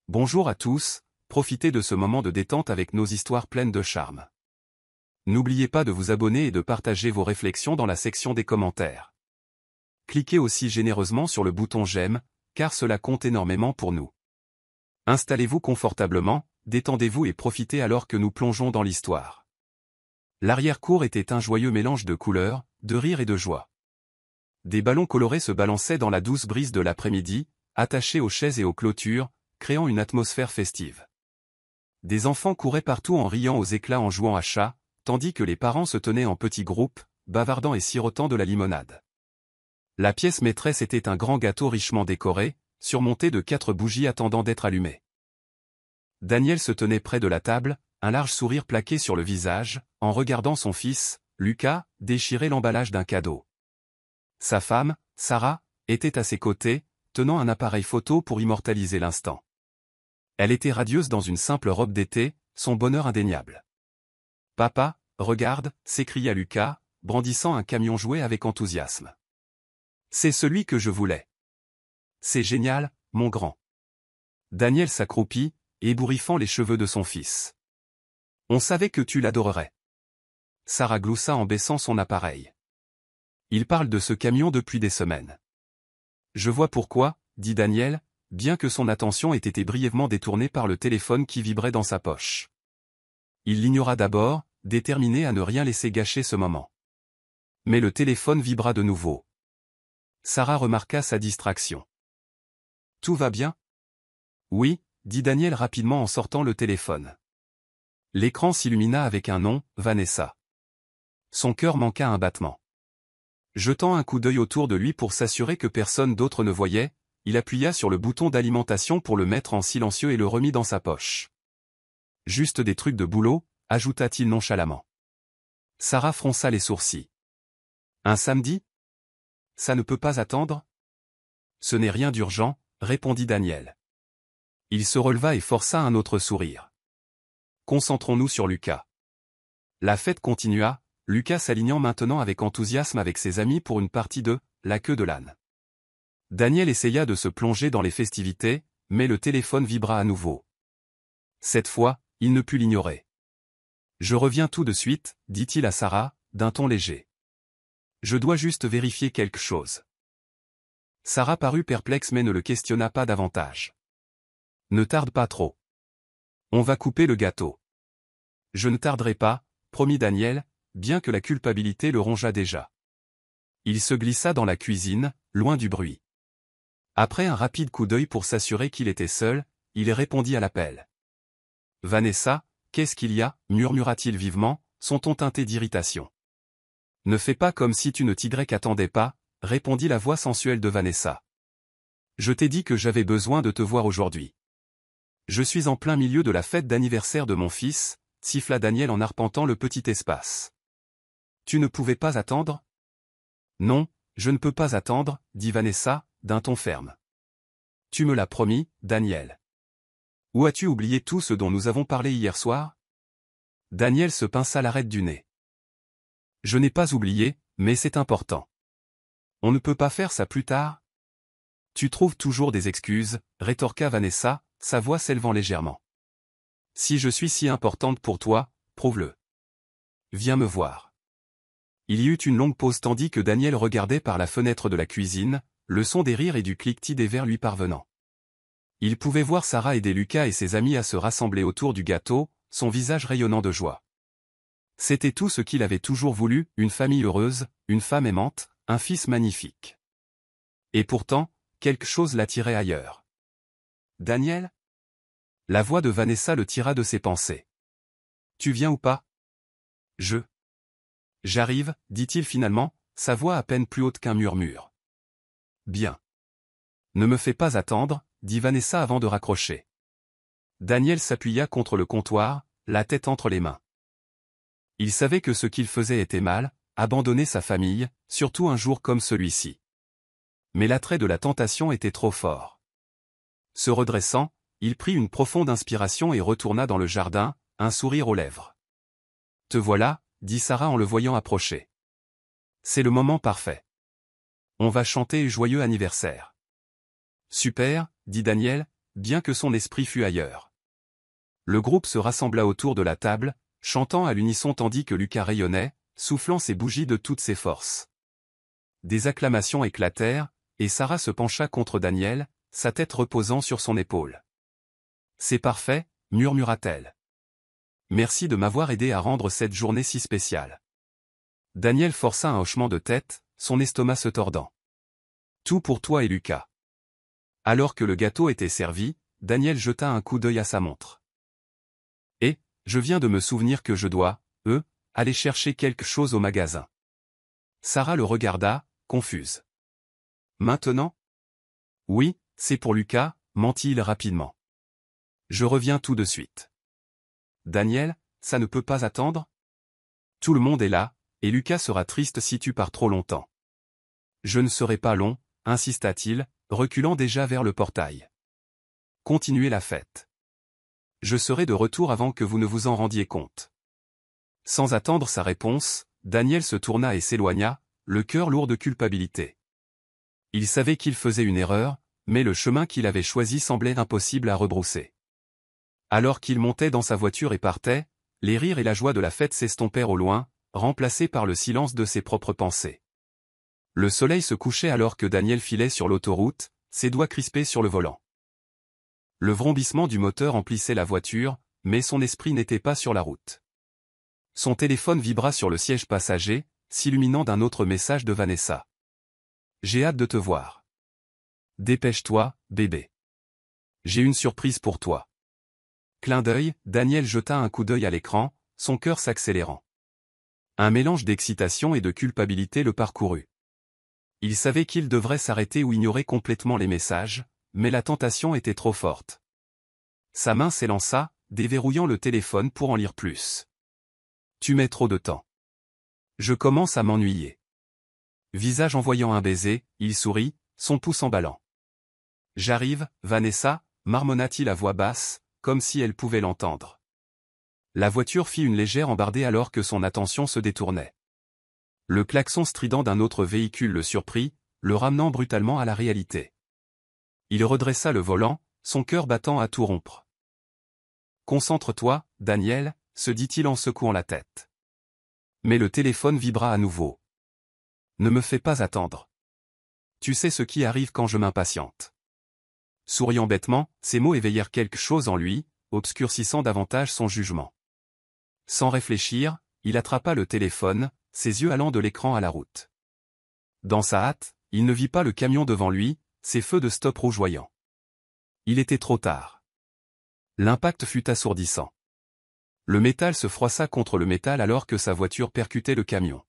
Bonjour à tous, profitez de ce moment de détente avec nos histoires pleines de charme. N'oubliez pas de vous abonner et de partager vos réflexions dans la section des commentaires. Cliquez aussi généreusement sur le bouton j'aime, car cela compte énormément pour nous. Installez-vous confortablement, détendez-vous et profitez alors que nous plongeons dans l'histoire. L'arrière-cour était un joyeux mélange de couleurs, de rire et de joie. Des ballons colorés se balançaient dans la douce brise de l'après-midi, attachés aux chaises et aux clôtures, créant une atmosphère festive. Des enfants couraient partout en riant aux éclats en jouant à chat, tandis que les parents se tenaient en petits groupes, bavardant et sirotant de la limonade. La pièce maîtresse était un grand gâteau richement décoré, surmonté de 4 bougies attendant d'être allumées. Daniel se tenait près de la table, un large sourire plaqué sur le visage, en regardant son fils, Lucas, déchirer l'emballage d'un cadeau. Sa femme, Sarah, était à ses côtés, tenant un appareil photo pour immortaliser l'instant. Elle était radieuse dans une simple robe d'été, son bonheur indéniable. « Papa, regarde » s'écria Lucas, brandissant un camion jouet avec enthousiasme. « C'est celui que je voulais. »« C'est génial, mon grand. » Daniel s'accroupit, ébouriffant les cheveux de son fils. « On savait que tu l'adorerais. » Sarah gloussa en baissant son appareil. « Il parle de ce camion depuis des semaines. »« Je vois pourquoi, » dit Daniel, bien que son attention ait été brièvement détournée par le téléphone qui vibrait dans sa poche. Il l'ignora d'abord, déterminé à ne rien laisser gâcher ce moment. Mais le téléphone vibra de nouveau. Sarah remarqua sa distraction. « Tout va bien ? » « Oui, » dit Daniel rapidement en sortant le téléphone. L'écran s'illumina avec un nom, Vanessa. Son cœur manqua un battement. Jetant un coup d'œil autour de lui pour s'assurer que personne d'autre ne voyait, il appuya sur le bouton d'alimentation pour le mettre en silencieux et le remit dans sa poche. « Juste des trucs de boulot », ajouta-t-il nonchalamment. Sarah fronça les sourcils. « Un samedi ? Ça ne peut pas attendre ? » « Ce n'est rien d'urgent, » répondit Daniel. Il se releva et força un autre sourire. « Concentrons-nous sur Lucas. » La fête continua, Lucas s'alignant maintenant avec enthousiasme avec ses amis pour une partie de « La queue de l'âne ». Daniel essaya de se plonger dans les festivités, mais le téléphone vibra à nouveau. Cette fois, il ne put l'ignorer. « Je reviens tout de suite » dit-il à Sarah, d'un ton léger. « Je dois juste vérifier quelque chose. » Sarah parut perplexe mais ne le questionna pas davantage. « Ne tarde pas trop. On va couper le gâteau. »« Je ne tarderai pas, » promit Daniel, bien que la culpabilité le rongeât déjà. Il se glissa dans la cuisine, loin du bruit. Après un rapide coup d'œil pour s'assurer qu'il était seul, il répondit à l'appel. « Vanessa, qu'est-ce qu'il y a » murmura-t-il vivement, son ton teinté d'irritation. « Ne fais pas comme si tu ne t'attendais pas, » répondit la voix sensuelle de Vanessa. « Je t'ai dit que j'avais besoin de te voir aujourd'hui. »« Je suis en plein milieu de la fête d'anniversaire de mon fils » siffla Daniel en arpentant le petit espace. « Tu ne pouvais pas attendre ?»« Non, je ne peux pas attendre, » dit Vanessa, d'un ton ferme. « Tu me l'as promis, Daniel. Ou as-tu oublié tout ce dont nous avons parlé hier soir ?» Daniel se pinça l'arête du nez. « Je n'ai pas oublié, mais c'est important. On ne peut pas faire ça plus tard ? » « Tu trouves toujours des excuses, » rétorqua Vanessa, sa voix s'élevant légèrement. « Si je suis si importante pour toi, prouve-le. Viens me voir. » Il y eut une longue pause tandis que Daniel regardait par la fenêtre de la cuisine, le son des rires et du cliquetis des verres lui parvenant. Il pouvait voir Sarah aider Lucas et ses amis à se rassembler autour du gâteau, son visage rayonnant de joie. C'était tout ce qu'il avait toujours voulu, une famille heureuse, une femme aimante, un fils magnifique. Et pourtant, quelque chose l'attirait ailleurs. « Daniel ?» La voix de Vanessa le tira de ses pensées. « Tu viens ou pas ? » « J'arrive, » dit-il finalement, sa voix à peine plus haute qu'un murmure. « Bien. »« Ne me fais pas attendre, » dit Vanessa avant de raccrocher. Daniel s'appuya contre le comptoir, la tête entre les mains. Il savait que ce qu'il faisait était mal, abandonner sa famille, surtout un jour comme celui-ci. Mais l'attrait de la tentation était trop fort. Se redressant, il prit une profonde inspiration et retourna dans le jardin, un sourire aux lèvres. « Te voilà » dit Sarah en le voyant approcher. « C'est le moment parfait. On va chanter joyeux anniversaire. » « Super » dit Daniel, bien que son esprit fût ailleurs. Le groupe se rassembla autour de la table, chantant à l'unisson tandis que Lucas rayonnait, soufflant ses bougies de toutes ses forces. Des acclamations éclatèrent, et Sarah se pencha contre Daniel, sa tête reposant sur son épaule. « C'est parfait, murmura-t-elle. Merci de m'avoir aidé à rendre cette journée si spéciale. » Daniel força un hochement de tête, son estomac se tordant. « Tout pour toi et Lucas. » Alors que le gâteau était servi, Daniel jeta un coup d'œil à sa montre. « Et, je viens de me souvenir que je dois, aller chercher quelque chose au magasin. » Sarah le regarda, confuse. « Maintenant ? » « Oui, c'est pour Lucas, mentit-il rapidement. Je reviens tout de suite. »« Daniel, ça ne peut pas attendre ? Tout le monde est là, et Lucas sera triste si tu pars trop longtemps. »« Je ne serai pas long, » insista-t-il, reculant déjà vers le portail. « Continuez la fête. Je serai de retour avant que vous ne vous en rendiez compte. » Sans attendre sa réponse, Daniel se tourna et s'éloigna, le cœur lourd de culpabilité. Il savait qu'il faisait une erreur, mais le chemin qu'il avait choisi semblait impossible à rebrousser. Alors qu'il montait dans sa voiture et partait, les rires et la joie de la fête s'estompèrent au loin, remplacés par le silence de ses propres pensées. Le soleil se couchait alors que Daniel filait sur l'autoroute, ses doigts crispés sur le volant. Le vrombissement du moteur emplissait la voiture, mais son esprit n'était pas sur la route. Son téléphone vibra sur le siège passager, s'illuminant d'un autre message de Vanessa. « J'ai hâte de te voir. Dépêche-toi, bébé. J'ai une surprise pour toi. » Clin d'œil, Daniel jeta un coup d'œil à l'écran, son cœur s'accélérant. Un mélange d'excitation et de culpabilité le parcourut. Il savait qu'il devrait s'arrêter ou ignorer complètement les messages, mais la tentation était trop forte. Sa main s'élança, déverrouillant le téléphone pour en lire plus. « Tu mets trop de temps. Je commence à m'ennuyer. » Visage envoyant un baiser, il sourit, son pouce emballant. « J'arrive, Vanessa, » marmonna-t-il à voix basse, comme si elle pouvait l'entendre. La voiture fit une légère embardée alors que son attention se détournait. Le klaxon strident d'un autre véhicule le surprit, le ramenant brutalement à la réalité. Il redressa le volant, son cœur battant à tout rompre. « Concentre-toi, Daniel, » se dit-il en secouant la tête. Mais le téléphone vibra à nouveau. « Ne me fais pas attendre. Tu sais ce qui arrive quand je m'impatiente. » Souriant bêtement, ces mots éveillèrent quelque chose en lui, obscurcissant davantage son jugement. Sans réfléchir, il attrapa le téléphone, ses yeux allant de l'écran à la route. Dans sa hâte, il ne vit pas le camion devant lui, ses feux de stop rougeoyants. Il était trop tard. L'impact fut assourdissant. Le métal se froissa contre le métal alors que sa voiture percutait le camion.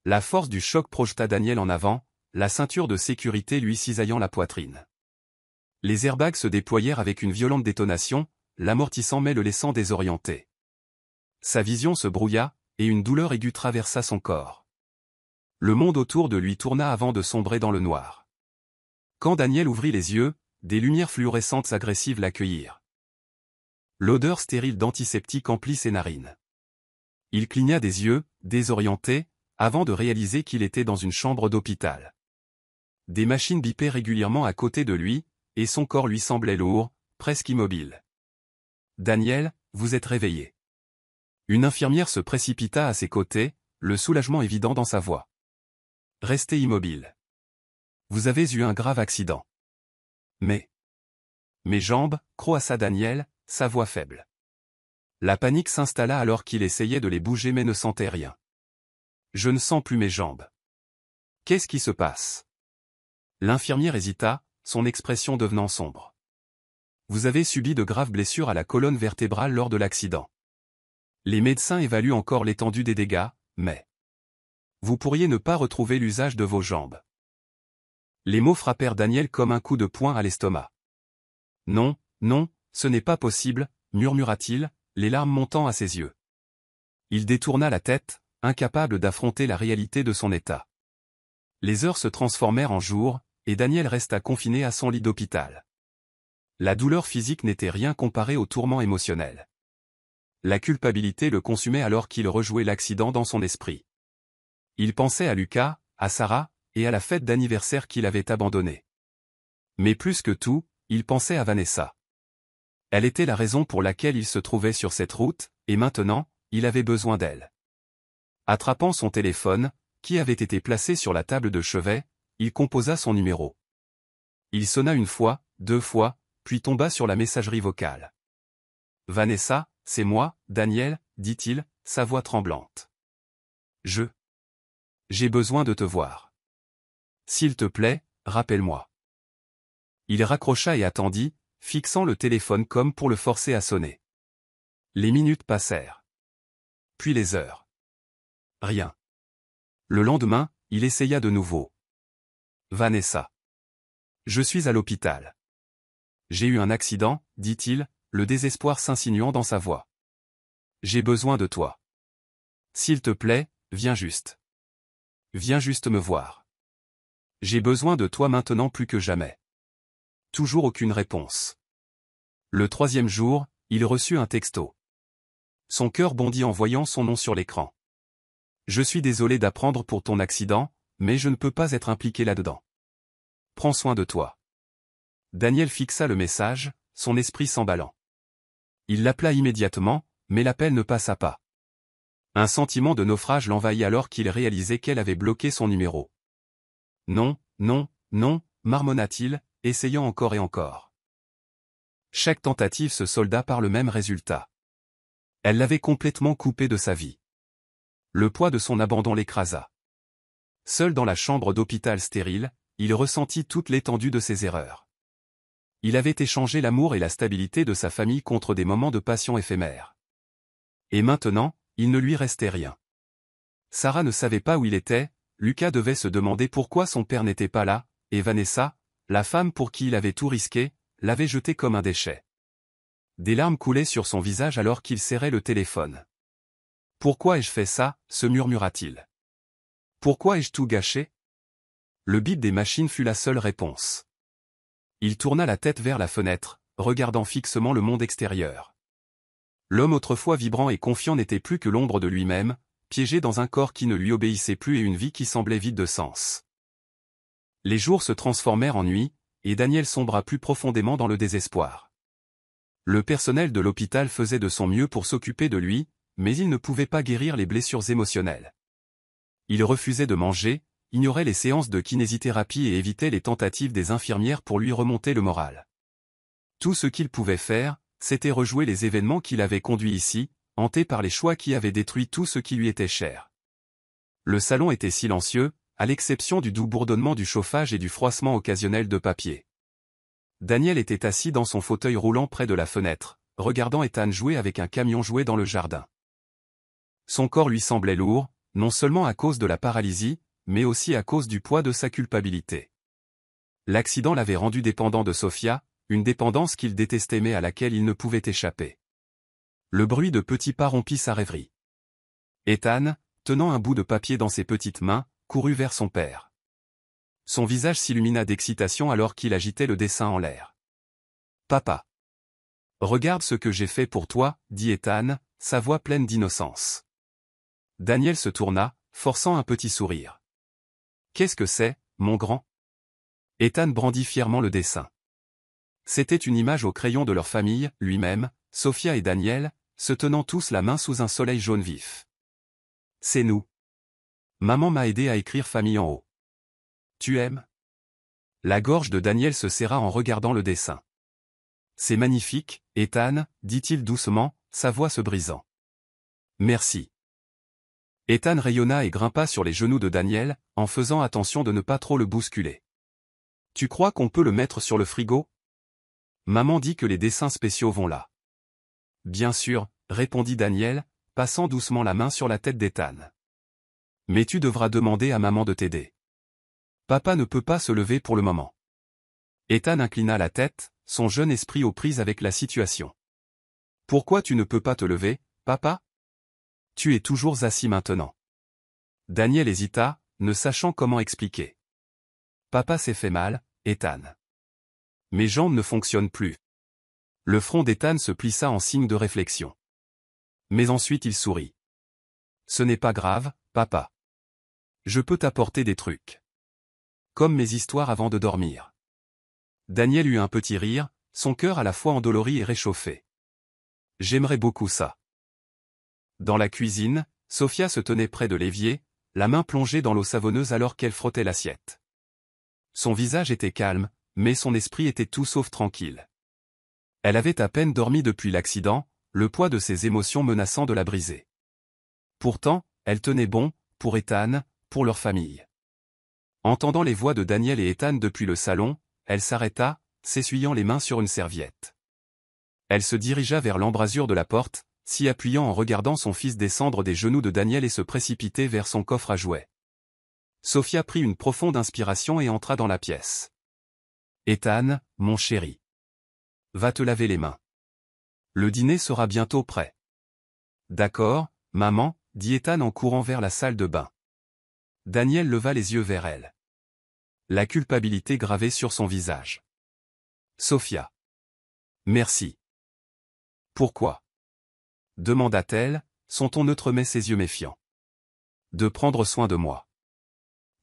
La force du choc projeta Daniel en avant, la ceinture de sécurité lui cisaillant la poitrine. Les airbags se déployèrent avec une violente détonation, l'amortissant mais le laissant désorienté. Sa vision se brouilla, et une douleur aiguë traversa son corps. Le monde autour de lui tourna avant de sombrer dans le noir. Quand Daniel ouvrit les yeux, des lumières fluorescentes agressives l'accueillirent. L'odeur stérile d'antiseptique emplit ses narines. Il cligna des yeux, désorienté, avant de réaliser qu'il était dans une chambre d'hôpital. Des machines bipaient régulièrement à côté de lui, et son corps lui semblait lourd, presque immobile. « Daniel, vous êtes réveillé. » Une infirmière se précipita à ses côtés, le soulagement évident dans sa voix. « Restez immobile. Vous avez eu un grave accident. » « Mais... » « Mes jambes, » croassa Daniel, sa voix faible. La panique s'installa alors qu'il essayait de les bouger mais ne sentait rien. « Je ne sens plus mes jambes. Qu'est-ce qui se passe ?» L'infirmière hésita, son expression devenant sombre. « Vous avez subi de graves blessures à la colonne vertébrale lors de l'accident. Les médecins évaluent encore l'étendue des dégâts, mais... vous pourriez ne pas retrouver l'usage de vos jambes. » Les mots frappèrent Daniel comme un coup de poing à l'estomac. « Non, non, ce n'est pas possible, » murmura-t-il, les larmes montant à ses yeux. Il détourna la tête, incapable d'affronter la réalité de son état. Les heures se transformèrent en jours, et Daniel resta confiné à son lit d'hôpital. La douleur physique n'était rien comparée au tourment émotionnel. La culpabilité le consumait alors qu'il rejouait l'accident dans son esprit. Il pensait à Lucas, à Sarah, et à la fête d'anniversaire qu'il avait abandonnée. Mais plus que tout, il pensait à Vanessa. Elle était la raison pour laquelle il se trouvait sur cette route, et maintenant, il avait besoin d'elle. Attrapant son téléphone, qui avait été placé sur la table de chevet, il composa son numéro. Il sonna une fois, 2 fois, puis tomba sur la messagerie vocale. « Vanessa, c'est moi, Daniel, dit-il, sa voix tremblante. J'ai besoin de te voir. S'il te plaît, rappelle-moi. » Il raccrocha et attendit, fixant le téléphone comme pour le forcer à sonner. Les minutes passèrent. Puis les heures. Rien. Le lendemain, il essaya de nouveau. « Vanessa. Je suis à l'hôpital. J'ai eu un accident, dit-il, le désespoir s'insinuant dans sa voix. J'ai besoin de toi. S'il te plaît, viens juste. Viens juste me voir. J'ai besoin de toi maintenant plus que jamais. » Toujours aucune réponse. Le 3e jour, il reçut un texto. Son cœur bondit en voyant son nom sur l'écran. « Je suis désolé d'apprendre pour ton accident, mais je ne peux pas être impliqué là-dedans. Prends soin de toi. » Daniel fixa le message, son esprit s'emballant. Il l'appela immédiatement, mais l'appel ne passa pas. Un sentiment de naufrage l'envahit alors qu'il réalisait qu'elle avait bloqué son numéro. « Non, non, non, marmonna-t-il, essayant encore et encore. Chaque tentative se solda par le même résultat. Elle l'avait complètement coupé de sa vie. Le poids de son abandon l'écrasa. Seul dans la chambre d'hôpital stérile, il ressentit toute l'étendue de ses erreurs. Il avait échangé l'amour et la stabilité de sa famille contre des moments de passion éphémères. Et maintenant, il ne lui restait rien. Sarah ne savait pas où il était, Lucas devait se demander pourquoi son père n'était pas là, et Vanessa, la femme pour qui il avait tout risqué, l'avait jeté comme un déchet. Des larmes coulaient sur son visage alors qu'il serrait le téléphone. « Pourquoi ai-je fait ça ?» se murmura-t-il. « Pourquoi ai-je tout gâché ?» Le bip des machines fut la seule réponse. Il tourna la tête vers la fenêtre, regardant fixement le monde extérieur. L'homme autrefois vibrant et confiant n'était plus que l'ombre de lui-même, piégé dans un corps qui ne lui obéissait plus et une vie qui semblait vide de sens. Les jours se transformèrent en nuit, et Daniel sombra plus profondément dans le désespoir. Le personnel de l'hôpital faisait de son mieux pour s'occuper de lui, mais il ne pouvait pas guérir les blessures émotionnelles. Il refusait de manger, ignorait les séances de kinésithérapie et évitait les tentatives des infirmières pour lui remonter le moral. Tout ce qu'il pouvait faire, c'était rejouer les événements qui l'avaient conduit ici, hanté par les choix qui avaient détruit tout ce qui lui était cher. Le salon était silencieux, à l'exception du doux bourdonnement du chauffage et du froissement occasionnel de papier. Daniel était assis dans son fauteuil roulant près de la fenêtre, regardant Ethan jouer avec un camion jouet dans le jardin. Son corps lui semblait lourd, non seulement à cause de la paralysie, mais aussi à cause du poids de sa culpabilité. L'accident l'avait rendu dépendant de Sophia, une dépendance qu'il détestait mais à laquelle il ne pouvait échapper. Le bruit de petits pas rompit sa rêverie. Ethan, tenant un bout de papier dans ses petites mains, courut vers son père. Son visage s'illumina d'excitation alors qu'il agitait le dessin en l'air. « Papa. Regarde ce que j'ai fait pour toi, » dit Ethan, sa voix pleine d'innocence. Daniel se tourna, forçant un petit sourire. « Qu'est-ce que c'est, mon grand ?» Ethan brandit fièrement le dessin. C'était une image au crayon de leur famille, lui-même, Sophia et Daniel, se tenant tous la main sous un soleil jaune vif. « C'est nous. Maman m'a aidé à écrire famille en haut. Tu aimes ?» La gorge de Daniel se serra en regardant le dessin. « C'est magnifique, Ethan, » dit-il doucement, sa voix se brisant. « Merci. » Ethan rayonna et grimpa sur les genoux de Daniel, en faisant attention de ne pas trop le bousculer. « Tu crois qu'on peut le mettre sur le frigo ? Maman dit que les dessins spéciaux vont là. »« Bien sûr, » répondit Daniel, passant doucement la main sur la tête d'Ethan. « Mais tu devras demander à maman de t'aider. Papa ne peut pas se lever pour le moment. » Ethan inclina la tête, son jeune esprit aux prises avec la situation. « Pourquoi tu ne peux pas te lever, papa ? Tu es toujours assis maintenant. » Daniel hésita, ne sachant comment expliquer. « Papa s'est fait mal, Ethan. Mes jambes ne fonctionnent plus. » Le front d'Ethan se plissa en signe de réflexion. Mais ensuite il sourit. « Ce n'est pas grave, papa. Je peux t'apporter des trucs. Comme mes histoires avant de dormir. » Daniel eut un petit rire, son cœur à la fois endolori et réchauffé. J'aimerais beaucoup ça. Dans la cuisine, Sophia se tenait près de l'évier, la main plongée dans l'eau savonneuse alors qu'elle frottait l'assiette. Son visage était calme, mais son esprit était tout sauf tranquille. Elle avait à peine dormi depuis l'accident, le poids de ses émotions menaçant de la briser. Pourtant, elle tenait bon, pour Ethan, pour leur famille. Entendant les voix de Daniel et Ethan depuis le salon, elle s'arrêta, s'essuyant les mains sur une serviette. Elle se dirigea vers l'embrasure de la porte, s'y appuyant en regardant son fils descendre des genoux de Daniel et se précipiter vers son coffre à jouets. Sophia prit une profonde inspiration et entra dans la pièce. « Ethan, mon chéri. Va te laver les mains. Le dîner sera bientôt prêt. »« D'accord, maman, » dit Ethan en courant vers la salle de bain. Daniel leva les yeux vers elle. La culpabilité gravée sur son visage. « Sophia. »« Merci. »« Pourquoi ?» demanda-t-elle, son ton neutre mais ses yeux méfiants. « De prendre soin de moi. »«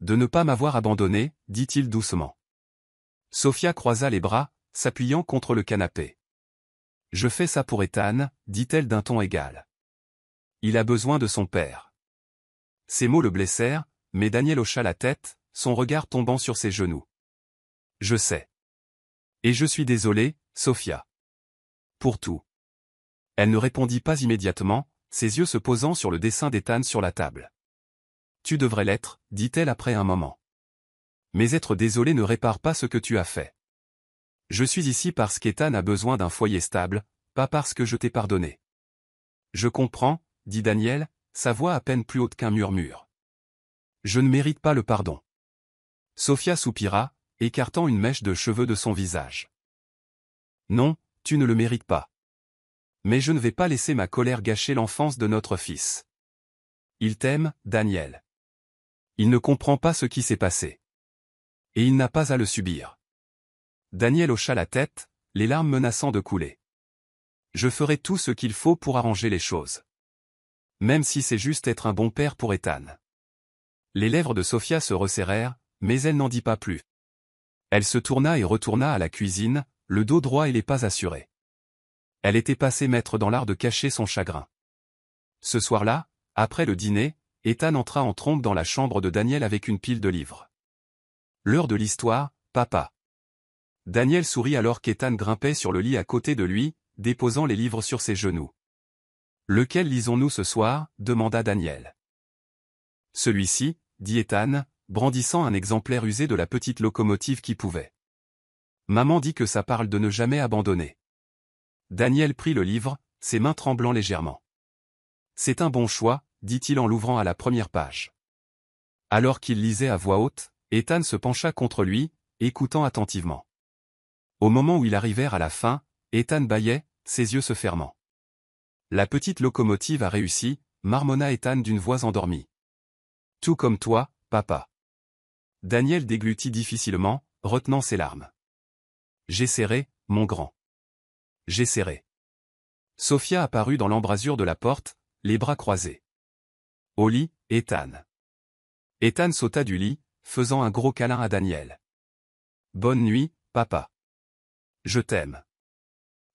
De ne pas m'avoir abandonné, » dit-il doucement. Sophia croisa les bras, s'appuyant contre le canapé. « Je fais ça pour Ethan, » dit-elle d'un ton égal. « Il a besoin de son père. » Ces mots le blessèrent, mais Daniel hocha la tête, son regard tombant sur ses genoux. « Je sais. Et je suis désolé, Sophia. Pour tout. » Elle ne répondit pas immédiatement, ses yeux se posant sur le dessin d'Ethan sur la table. « Tu devrais l'être, » dit-elle après un moment. « Mais être désolé ne répare pas ce que tu as fait. Je suis ici parce qu'Ethan a besoin d'un foyer stable, pas parce que je t'ai pardonné. »« Je comprends, » dit Daniel, sa voix à peine plus haute qu'un murmure. « Je ne mérite pas le pardon. » Sophia soupira, écartant une mèche de cheveux de son visage. « Non, tu ne le mérites pas. Mais je ne vais pas laisser ma colère gâcher l'enfance de notre fils. Il t'aime, Daniel. Il ne comprend pas ce qui s'est passé. Et il n'a pas à le subir. » Daniel hocha la tête, les larmes menaçant de couler. « Je ferai tout ce qu'il faut pour arranger les choses. Même si c'est juste être un bon père pour Ethan. » Les lèvres de Sophia se resserrèrent, mais elle n'en dit pas plus. Elle se tourna et retourna à la cuisine, le dos droit et les pas assurés. Elle était passée maître dans l'art de cacher son chagrin. Ce soir-là, après le dîner, Ethan entra en trombe dans la chambre de Daniel avec une pile de livres. « L'heure de l'histoire, papa. » Daniel sourit alors qu'Ethan grimpait sur le lit à côté de lui, déposant les livres sur ses genoux. « Lequel lisons-nous ce soir ?» demanda Daniel. « Celui-ci, » dit Ethan, brandissant un exemplaire usé de la petite locomotive qui pouvait. « Maman dit que ça parle de ne jamais abandonner. » Daniel prit le livre, ses mains tremblant légèrement. « C'est un bon choix, » dit-il en l'ouvrant à la première page. Alors qu'il lisait à voix haute, Ethan se pencha contre lui, écoutant attentivement. Au moment où ils arrivèrent à la fin, Ethan bâillait, ses yeux se fermant. « La petite locomotive a réussi, » marmonna Ethan d'une voix endormie. « Tout comme toi, papa. » Daniel déglutit difficilement, retenant ses larmes. « J'essaierai, mon grand. J'essaierai. » Sophia apparut dans l'embrasure de la porte, les bras croisés. Au lit, Ethan. Ethan sauta du lit, faisant un gros câlin à Daniel. « Bonne nuit, papa. Je t'aime. »«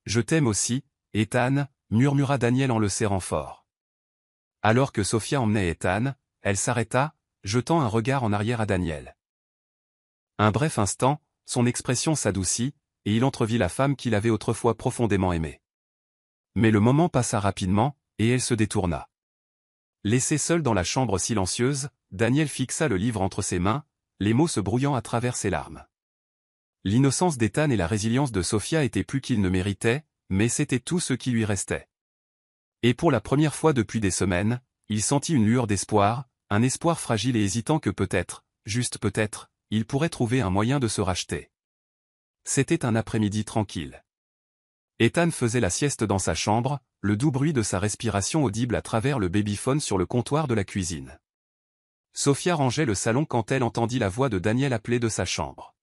Je t'aime aussi, Ethan, » murmura Daniel en le serrant fort. Alors que Sophia emmenait Ethan, elle s'arrêta, jetant un regard en arrière à Daniel. Un bref instant, son expression s'adoucit, et il entrevit la femme qu'il avait autrefois profondément aimée. Mais le moment passa rapidement, et elle se détourna. Laissé seul dans la chambre silencieuse, Daniel fixa le livre entre ses mains, les mots se brouillant à travers ses larmes. L'innocence d'Ethan et la résilience de Sophia étaient plus qu'il ne méritait, mais c'était tout ce qui lui restait. Et pour la première fois depuis des semaines, il sentit une lueur d'espoir, un espoir fragile et hésitant que peut-être, juste peut-être, il pourrait trouver un moyen de se racheter. C'était un après-midi tranquille. Ethan faisait la sieste dans sa chambre, le doux bruit de sa respiration audible à travers le babyphone sur le comptoir de la cuisine. Sophia rangeait le salon quand elle entendit la voix de Daniel appeler de sa chambre.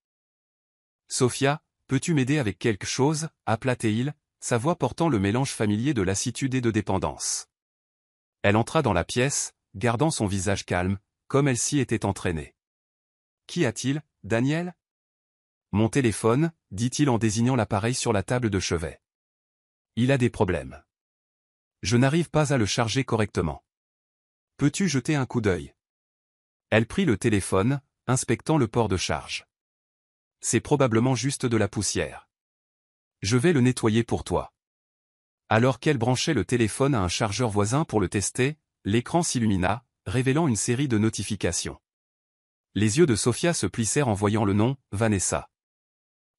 « Sophia, peux-tu m'aider avec quelque chose ?» appela-t-il, sa voix portant le mélange familier de lassitude et de dépendance. Elle entra dans la pièce, gardant son visage calme, comme elle s'y était entraînée. « Qu'y a-t-il, Daniel ?»« Mon téléphone, » dit-il en désignant l'appareil sur la table de chevet. Il a des problèmes. Je n'arrive pas à le charger correctement. Peux-tu jeter un coup d'œil? Elle prit le téléphone, inspectant le port de charge. C'est probablement juste de la poussière. Je vais le nettoyer pour toi. Alors qu'elle branchait le téléphone à un chargeur voisin pour le tester, l'écran s'illumina, révélant une série de notifications. Les yeux de Sophia se plissèrent en voyant le nom, Vanessa.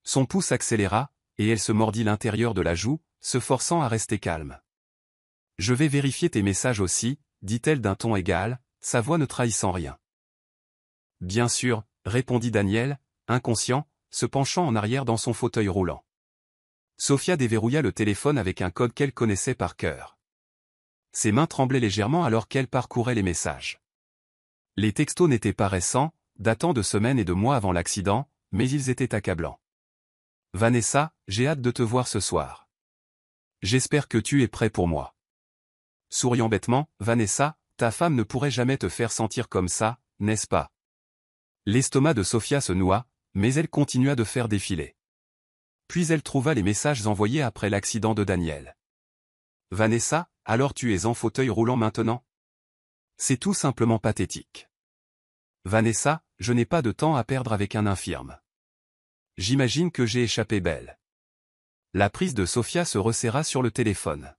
Son pouce accéléra, et elle se mordit l'intérieur de la joue, se forçant à rester calme. « Je vais vérifier tes messages aussi, » dit-elle d'un ton égal, sa voix ne trahissant rien. « Bien sûr, » répondit Daniel, inconscient, se penchant en arrière dans son fauteuil roulant. Sophia déverrouilla le téléphone avec un code qu'elle connaissait par cœur. Ses mains tremblaient légèrement alors qu'elle parcourait les messages. Les textos n'étaient pas récents, datant de semaines et de mois avant l'accident, mais ils étaient accablants. « Vanessa, j'ai hâte de te voir ce soir. J'espère que tu es prêt pour moi. » Souriant bêtement, « Vanessa, ta femme ne pourrait jamais te faire sentir comme ça, n'est-ce pas ?» L'estomac de Sophia se noua, mais elle continua de faire défiler. Puis elle trouva les messages envoyés après l'accident de Daniel. « Vanessa, alors tu es en fauteuil roulant maintenant? C'est tout simplement pathétique. Vanessa, je n'ai pas de temps à perdre avec un infirme. J'imagine que j'ai échappé belle. » La prise de Sophia se resserra sur le téléphone.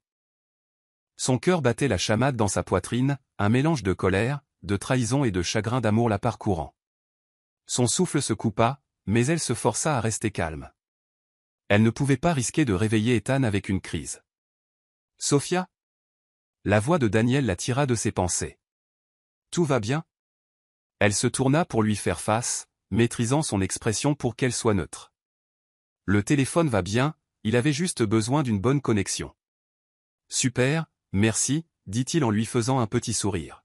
Son cœur battait la chamade dans sa poitrine, un mélange de colère, de trahison et de chagrin d'amour la parcourant. Son souffle se coupa, mais elle se força à rester calme. Elle ne pouvait pas risquer de réveiller Ethan avec une crise. « Sophia ?» La voix de Daniel la tira de ses pensées. « Tout va bien ?» Elle se tourna pour lui faire face, maîtrisant son expression pour qu'elle soit neutre. « Le téléphone va bien, il avait juste besoin d'une bonne connexion. »« Super, merci, » dit-il en lui faisant un petit sourire.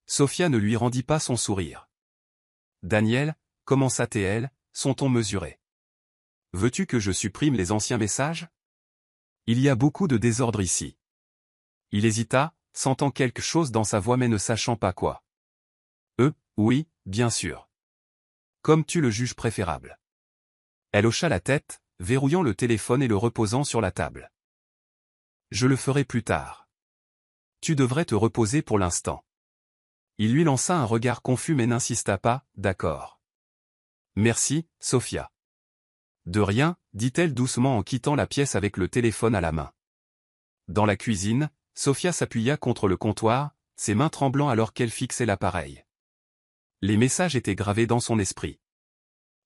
Sophia ne lui rendit pas son sourire. « Daniel, commença-t-elle, son ton mesuré. Veux-tu que je supprime les anciens messages? Il y a beaucoup de désordre ici. » Il hésita, sentant quelque chose dans sa voix mais ne sachant pas quoi. « Oui, bien sûr. Comme tu le juges préférable. » Elle hocha la tête, verrouillant le téléphone et le reposant sur la table. « Je le ferai plus tard. Tu devrais te reposer pour l'instant. » Il lui lança un regard confus mais n'insista pas, « D'accord. Merci, Sophia. » De rien, dit-elle doucement en quittant la pièce avec le téléphone à la main. Dans la cuisine, Sophia s'appuya contre le comptoir, ses mains tremblant alors qu'elle fixait l'appareil. Les messages étaient gravés dans son esprit.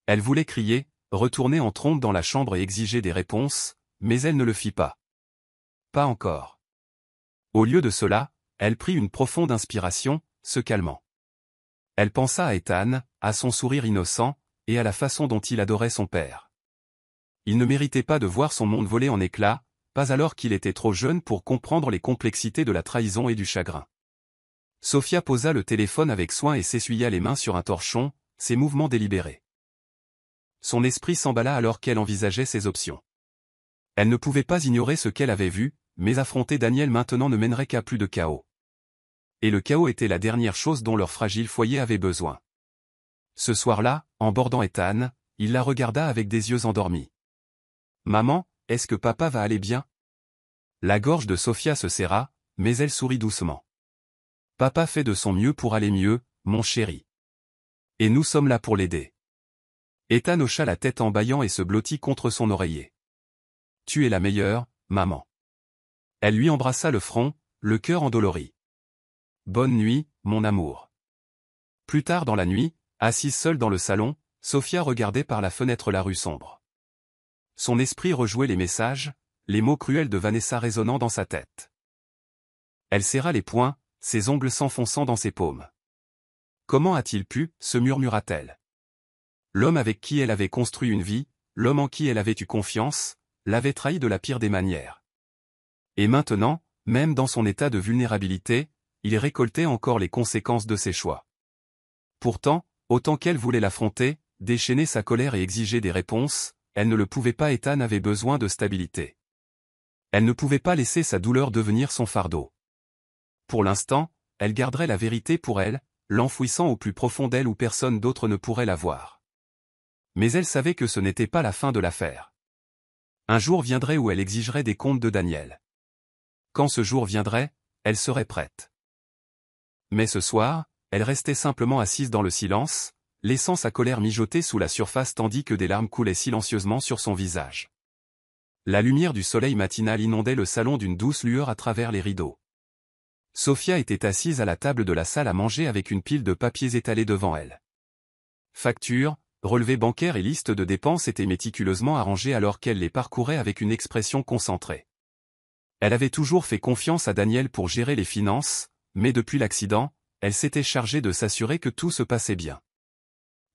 Elle voulait crier, retourner en trombe dans la chambre et exiger des réponses, mais elle ne le fit pas. Pas encore. Au lieu de cela, elle prit une profonde inspiration, se calmant. Elle pensa à Ethan, à son sourire innocent, et à la façon dont il adorait son père. Il ne méritait pas de voir son monde voler en éclats, pas alors qu'il était trop jeune pour comprendre les complexités de la trahison et du chagrin. Sophia posa le téléphone avec soin et s'essuya les mains sur un torchon, ses mouvements délibérés. Son esprit s'emballa alors qu'elle envisageait ses options. Elle ne pouvait pas ignorer ce qu'elle avait vu, mais affronter Daniel maintenant ne mènerait qu'à plus de chaos. Et le chaos était la dernière chose dont leur fragile foyer avait besoin. Ce soir-là, en bordant Ethan, il la regarda avec des yeux endormis. « Maman, est-ce que papa va aller bien ?» La gorge de Sophia se serra, mais elle sourit doucement. « Papa fait de son mieux pour aller mieux, mon chéri. Et nous sommes là pour l'aider. » Ethan hocha la tête en bâillant et se blottit contre son oreiller. « Tu es la meilleure, maman. » Elle lui embrassa le front, le cœur endolori. « Bonne nuit, mon amour. » Plus tard dans la nuit, assise seule dans le salon, Sophia regardait par la fenêtre la rue sombre. Son esprit rejouait les messages, les mots cruels de Vanessa résonnant dans sa tête. Elle serra les poings, ses ongles s'enfonçant dans ses paumes. Comment a-t-il pu, se murmura-t-elle. L'homme avec qui elle avait construit une vie, l'homme en qui elle avait eu confiance, l'avait trahi de la pire des manières. Et maintenant, même dans son état de vulnérabilité, il récoltait encore les conséquences de ses choix. Pourtant, autant qu'elle voulait l'affronter, déchaîner sa colère et exiger des réponses, elle ne le pouvait pas. Ethan avait besoin de stabilité. Elle ne pouvait pas laisser sa douleur devenir son fardeau. Pour l'instant, elle garderait la vérité pour elle, l'enfouissant au plus profond d'elle où personne d'autre ne pourrait la voir. Mais elle savait que ce n'était pas la fin de l'affaire. Un jour viendrait où elle exigerait des comptes de Daniel. Quand ce jour viendrait, elle serait prête. Mais ce soir, elle restait simplement assise dans le silence, laissant sa colère mijoter sous la surface tandis que des larmes coulaient silencieusement sur son visage. La lumière du soleil matinal inondait le salon d'une douce lueur à travers les rideaux. Sophia était assise à la table de la salle à manger avec une pile de papiers étalés devant elle. Factures, relevés bancaires et listes de dépenses étaient méticuleusement arrangés alors qu'elle les parcourait avec une expression concentrée. Elle avait toujours fait confiance à Daniel pour gérer les finances, mais depuis l'accident, elle s'était chargée de s'assurer que tout se passait bien.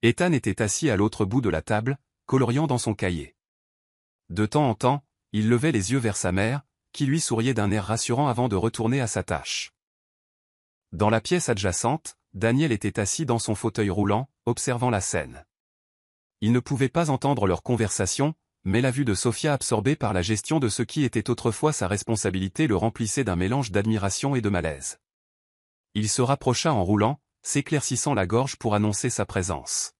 Ethan était assis à l'autre bout de la table, coloriant dans son cahier. De temps en temps, il levait les yeux vers sa mère, qui lui souriait d'un air rassurant avant de retourner à sa tâche. Dans la pièce adjacente, Daniel était assis dans son fauteuil roulant, observant la scène. Il ne pouvait pas entendre leur conversation, mais la vue de Sophia absorbée par la gestion de ce qui était autrefois sa responsabilité le remplissait d'un mélange d'admiration et de malaise. Il se rapprocha en roulant, s'éclaircissant la gorge pour annoncer sa présence.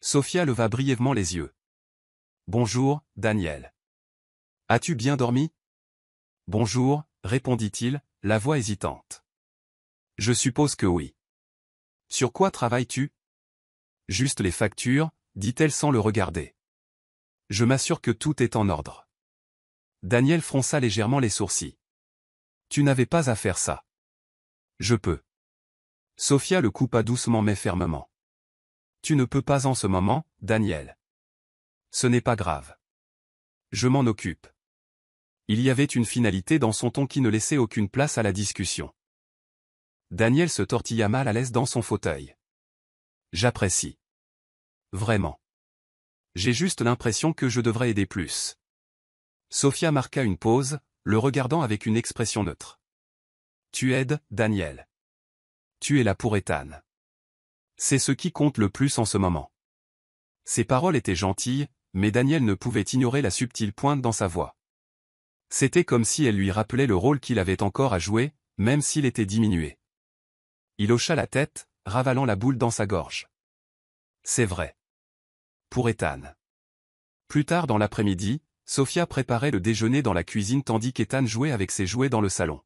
Sophia leva brièvement les yeux. « Bonjour, Daniel. As-tu bien dormi ?»« Bonjour, » répondit-il, la voix hésitante. « Je suppose que oui. Sur quoi travailles-tu ? » « Juste les factures, » dit-elle sans le regarder. « Je m'assure que tout est en ordre. » Daniel fronça légèrement les sourcils. « Tu n'avais pas à faire ça. »« Je peux. » Sophia le coupa doucement mais fermement. « Tu ne peux pas en ce moment, Daniel. »« Ce n'est pas grave. Je m'en occupe. » Il y avait une finalité dans son ton qui ne laissait aucune place à la discussion. Daniel se tortilla mal à l'aise dans son fauteuil. « J'apprécie. Vraiment. J'ai juste l'impression que je devrais aider plus. » Sophia marqua une pause, le regardant avec une expression neutre. « Tu aides, Daniel. Tu es là pour Ethan. C'est ce qui compte le plus en ce moment. » Ses paroles étaient gentilles, mais Daniel ne pouvait ignorer la subtile pointe dans sa voix. C'était comme si elle lui rappelait le rôle qu'il avait encore à jouer, même s'il était diminué. Il hocha la tête, ravalant la boule dans sa gorge. C'est vrai. Pour Ethan. Plus tard dans l'après-midi, Sophia préparait le déjeuner dans la cuisine tandis qu'Ethan jouait avec ses jouets dans le salon.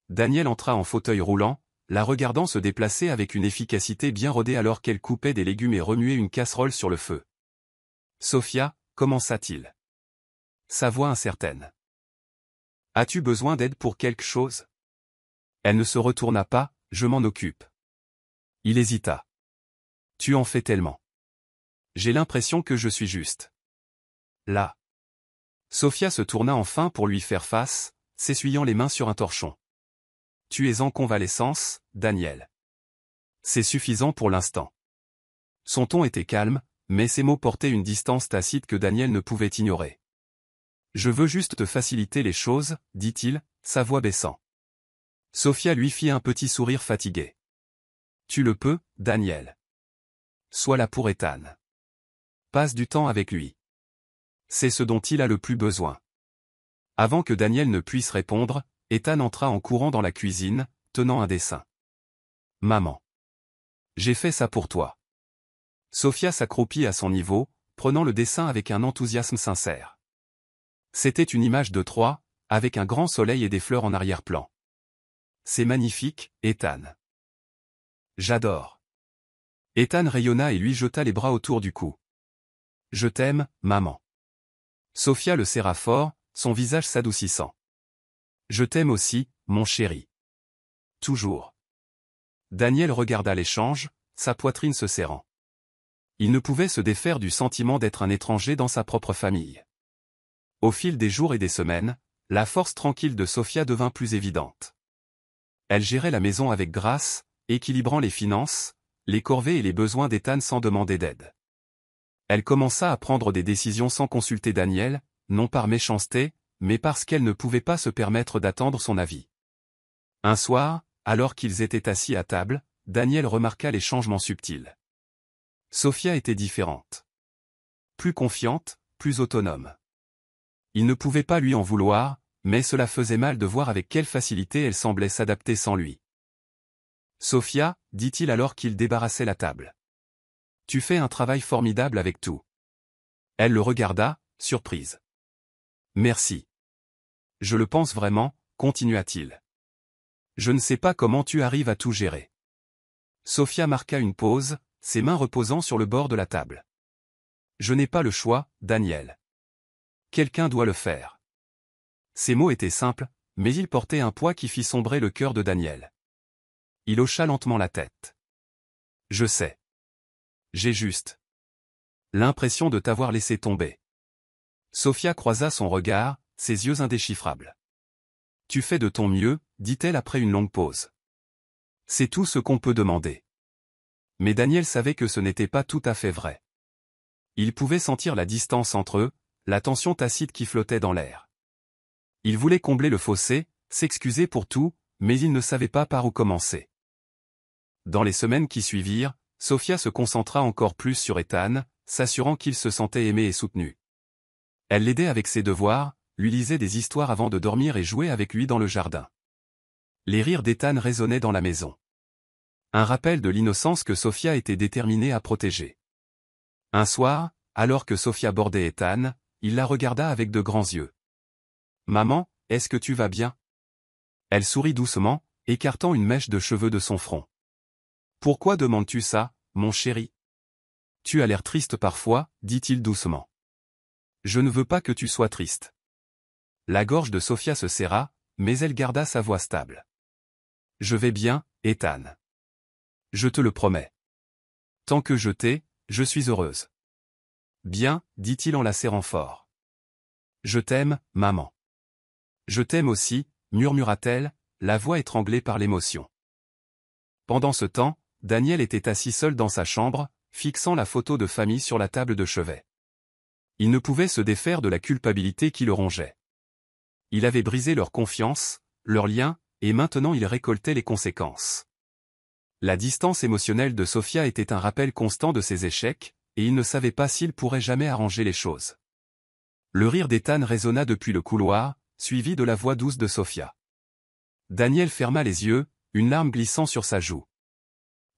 Daniel entra en fauteuil roulant, la regardant se déplacer avec une efficacité bien rodée alors qu'elle coupait des légumes et remuait une casserole sur le feu. « Sophia, commença-t-il. » Sa voix incertaine. « As-tu besoin d'aide pour quelque chose ?» Elle ne se retourna pas, « Je m'en occupe. » Il hésita. « Tu en fais tellement. J'ai l'impression que je suis juste. » Là. Sophia se tourna enfin pour lui faire face, s'essuyant les mains sur un torchon. « Tu es en convalescence, Daniel. C'est suffisant pour l'instant. » Son ton était calme, mais ses mots portaient une distance tacite que Daniel ne pouvait ignorer. « Je veux juste te faciliter les choses, » dit-il, sa voix baissant. Sophia lui fit un petit sourire fatigué. « Tu le peux, Daniel. Sois là pour Ethan. Passe du temps avec lui. C'est ce dont il a le plus besoin. » Avant que Daniel ne puisse répondre, Ethan entra en courant dans la cuisine, tenant un dessin. « Maman. J'ai fait ça pour toi. » Sophia s'accroupit à son niveau, prenant le dessin avec un enthousiasme sincère. C'était une image de Troie, avec un grand soleil et des fleurs en arrière-plan. « C'est magnifique, Ethan. J'adore. » Ethan rayonna et lui jeta les bras autour du cou. « Je t'aime, maman. » Sophia le serra fort, son visage s'adoucissant. « Je t'aime aussi, mon chéri. Toujours. » Daniel regarda l'échange, sa poitrine se serrant. Il ne pouvait se défaire du sentiment d'être un étranger dans sa propre famille. Au fil des jours et des semaines, la force tranquille de Sophia devint plus évidente. Elle gérait la maison avec grâce, équilibrant les finances, les corvées et les besoins d'Ethan sans demander d'aide. Elle commença à prendre des décisions sans consulter Daniel, non par méchanceté, mais parce qu'elle ne pouvait pas se permettre d'attendre son avis. Un soir, alors qu'ils étaient assis à table, Daniel remarqua les changements subtils. Sophia était différente. Plus confiante, plus autonome. Il ne pouvait pas lui en vouloir, mais cela faisait mal de voir avec quelle facilité elle semblait s'adapter sans lui. « Sophia, dit-il alors qu'il débarrassait la table. Tu fais un travail formidable avec tout. Elle le regarda, surprise. Merci. Je le pense vraiment, continua-t-il. Je ne sais pas comment tu arrives à tout gérer. Sophia marqua une pause, ses mains reposant sur le bord de la table. Je n'ai pas le choix, Daniel. Quelqu'un doit le faire. Ces mots étaient simples, mais ils portaient un poids qui fit sombrer le cœur de Daniel. Il hocha lentement la tête. Je sais. J'ai juste l'impression de t'avoir laissé tomber. Sophia croisa son regard, ses yeux indéchiffrables. Tu fais de ton mieux, dit-elle après une longue pause. C'est tout ce qu'on peut demander. Mais Daniel savait que ce n'était pas tout à fait vrai. Il pouvait sentir la distance entre eux, la tension tacite qui flottait dans l'air. Il voulait combler le fossé, s'excuser pour tout, mais il ne savait pas par où commencer. Dans les semaines qui suivirent, Sophia se concentra encore plus sur Ethan, s'assurant qu'il se sentait aimé et soutenu. Elle l'aidait avec ses devoirs, lui lisait des histoires avant de dormir et jouait avec lui dans le jardin. Les rires d'Ethan résonnaient dans la maison. Un rappel de l'innocence que Sophia était déterminée à protéger. Un soir, alors que Sophia bordait Ethan, il la regarda avec de grands yeux. « Maman, est-ce que tu vas bien ?» Elle sourit doucement, écartant une mèche de cheveux de son front. « Pourquoi demandes-tu ça, mon chéri ? Tu as l'air triste parfois, dit-il doucement. Je ne veux pas que tu sois triste. La gorge de Sophia se serra, mais elle garda sa voix stable. Je vais bien, Ethan. Je te le promets. Tant que je t'ai, je suis heureuse. Bien, dit-il en la serrant fort. Je t'aime, maman. Je t'aime aussi, murmura-t-elle, la voix étranglée par l'émotion. Pendant ce temps, Daniel était assis seul dans sa chambre, fixant la photo de famille sur la table de chevet. Il ne pouvait se défaire de la culpabilité qui le rongeait. Il avait brisé leur confiance, leur lien, et maintenant il récoltait les conséquences. La distance émotionnelle de Sophia était un rappel constant de ses échecs, et il ne savait pas s'il pourrait jamais arranger les choses. Le rire d'Ethan résonna depuis le couloir, suivi de la voix douce de Sophia. Daniel ferma les yeux, une larme glissant sur sa joue.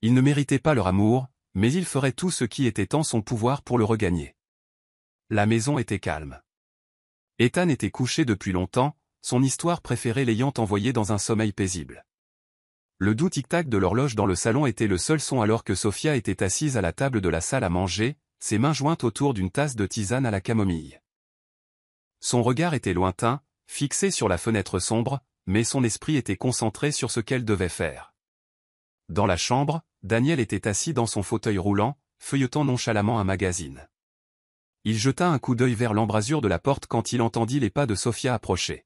Il ne méritait pas leur amour, mais il ferait tout ce qui était en son pouvoir pour le regagner. La maison était calme. Ethan était couché depuis longtemps, son histoire préférée l'ayant envoyé dans un sommeil paisible. Le doux tic-tac de l'horloge dans le salon était le seul son alors que Sophia était assise à la table de la salle à manger, ses mains jointes autour d'une tasse de tisane à la camomille. Son regard était lointain, fixé sur la fenêtre sombre, mais son esprit était concentré sur ce qu'elle devait faire. Dans la chambre, Daniel était assis dans son fauteuil roulant, feuilletant nonchalamment un magazine. Il jeta un coup d'œil vers l'embrasure de la porte quand il entendit les pas de Sophia approcher.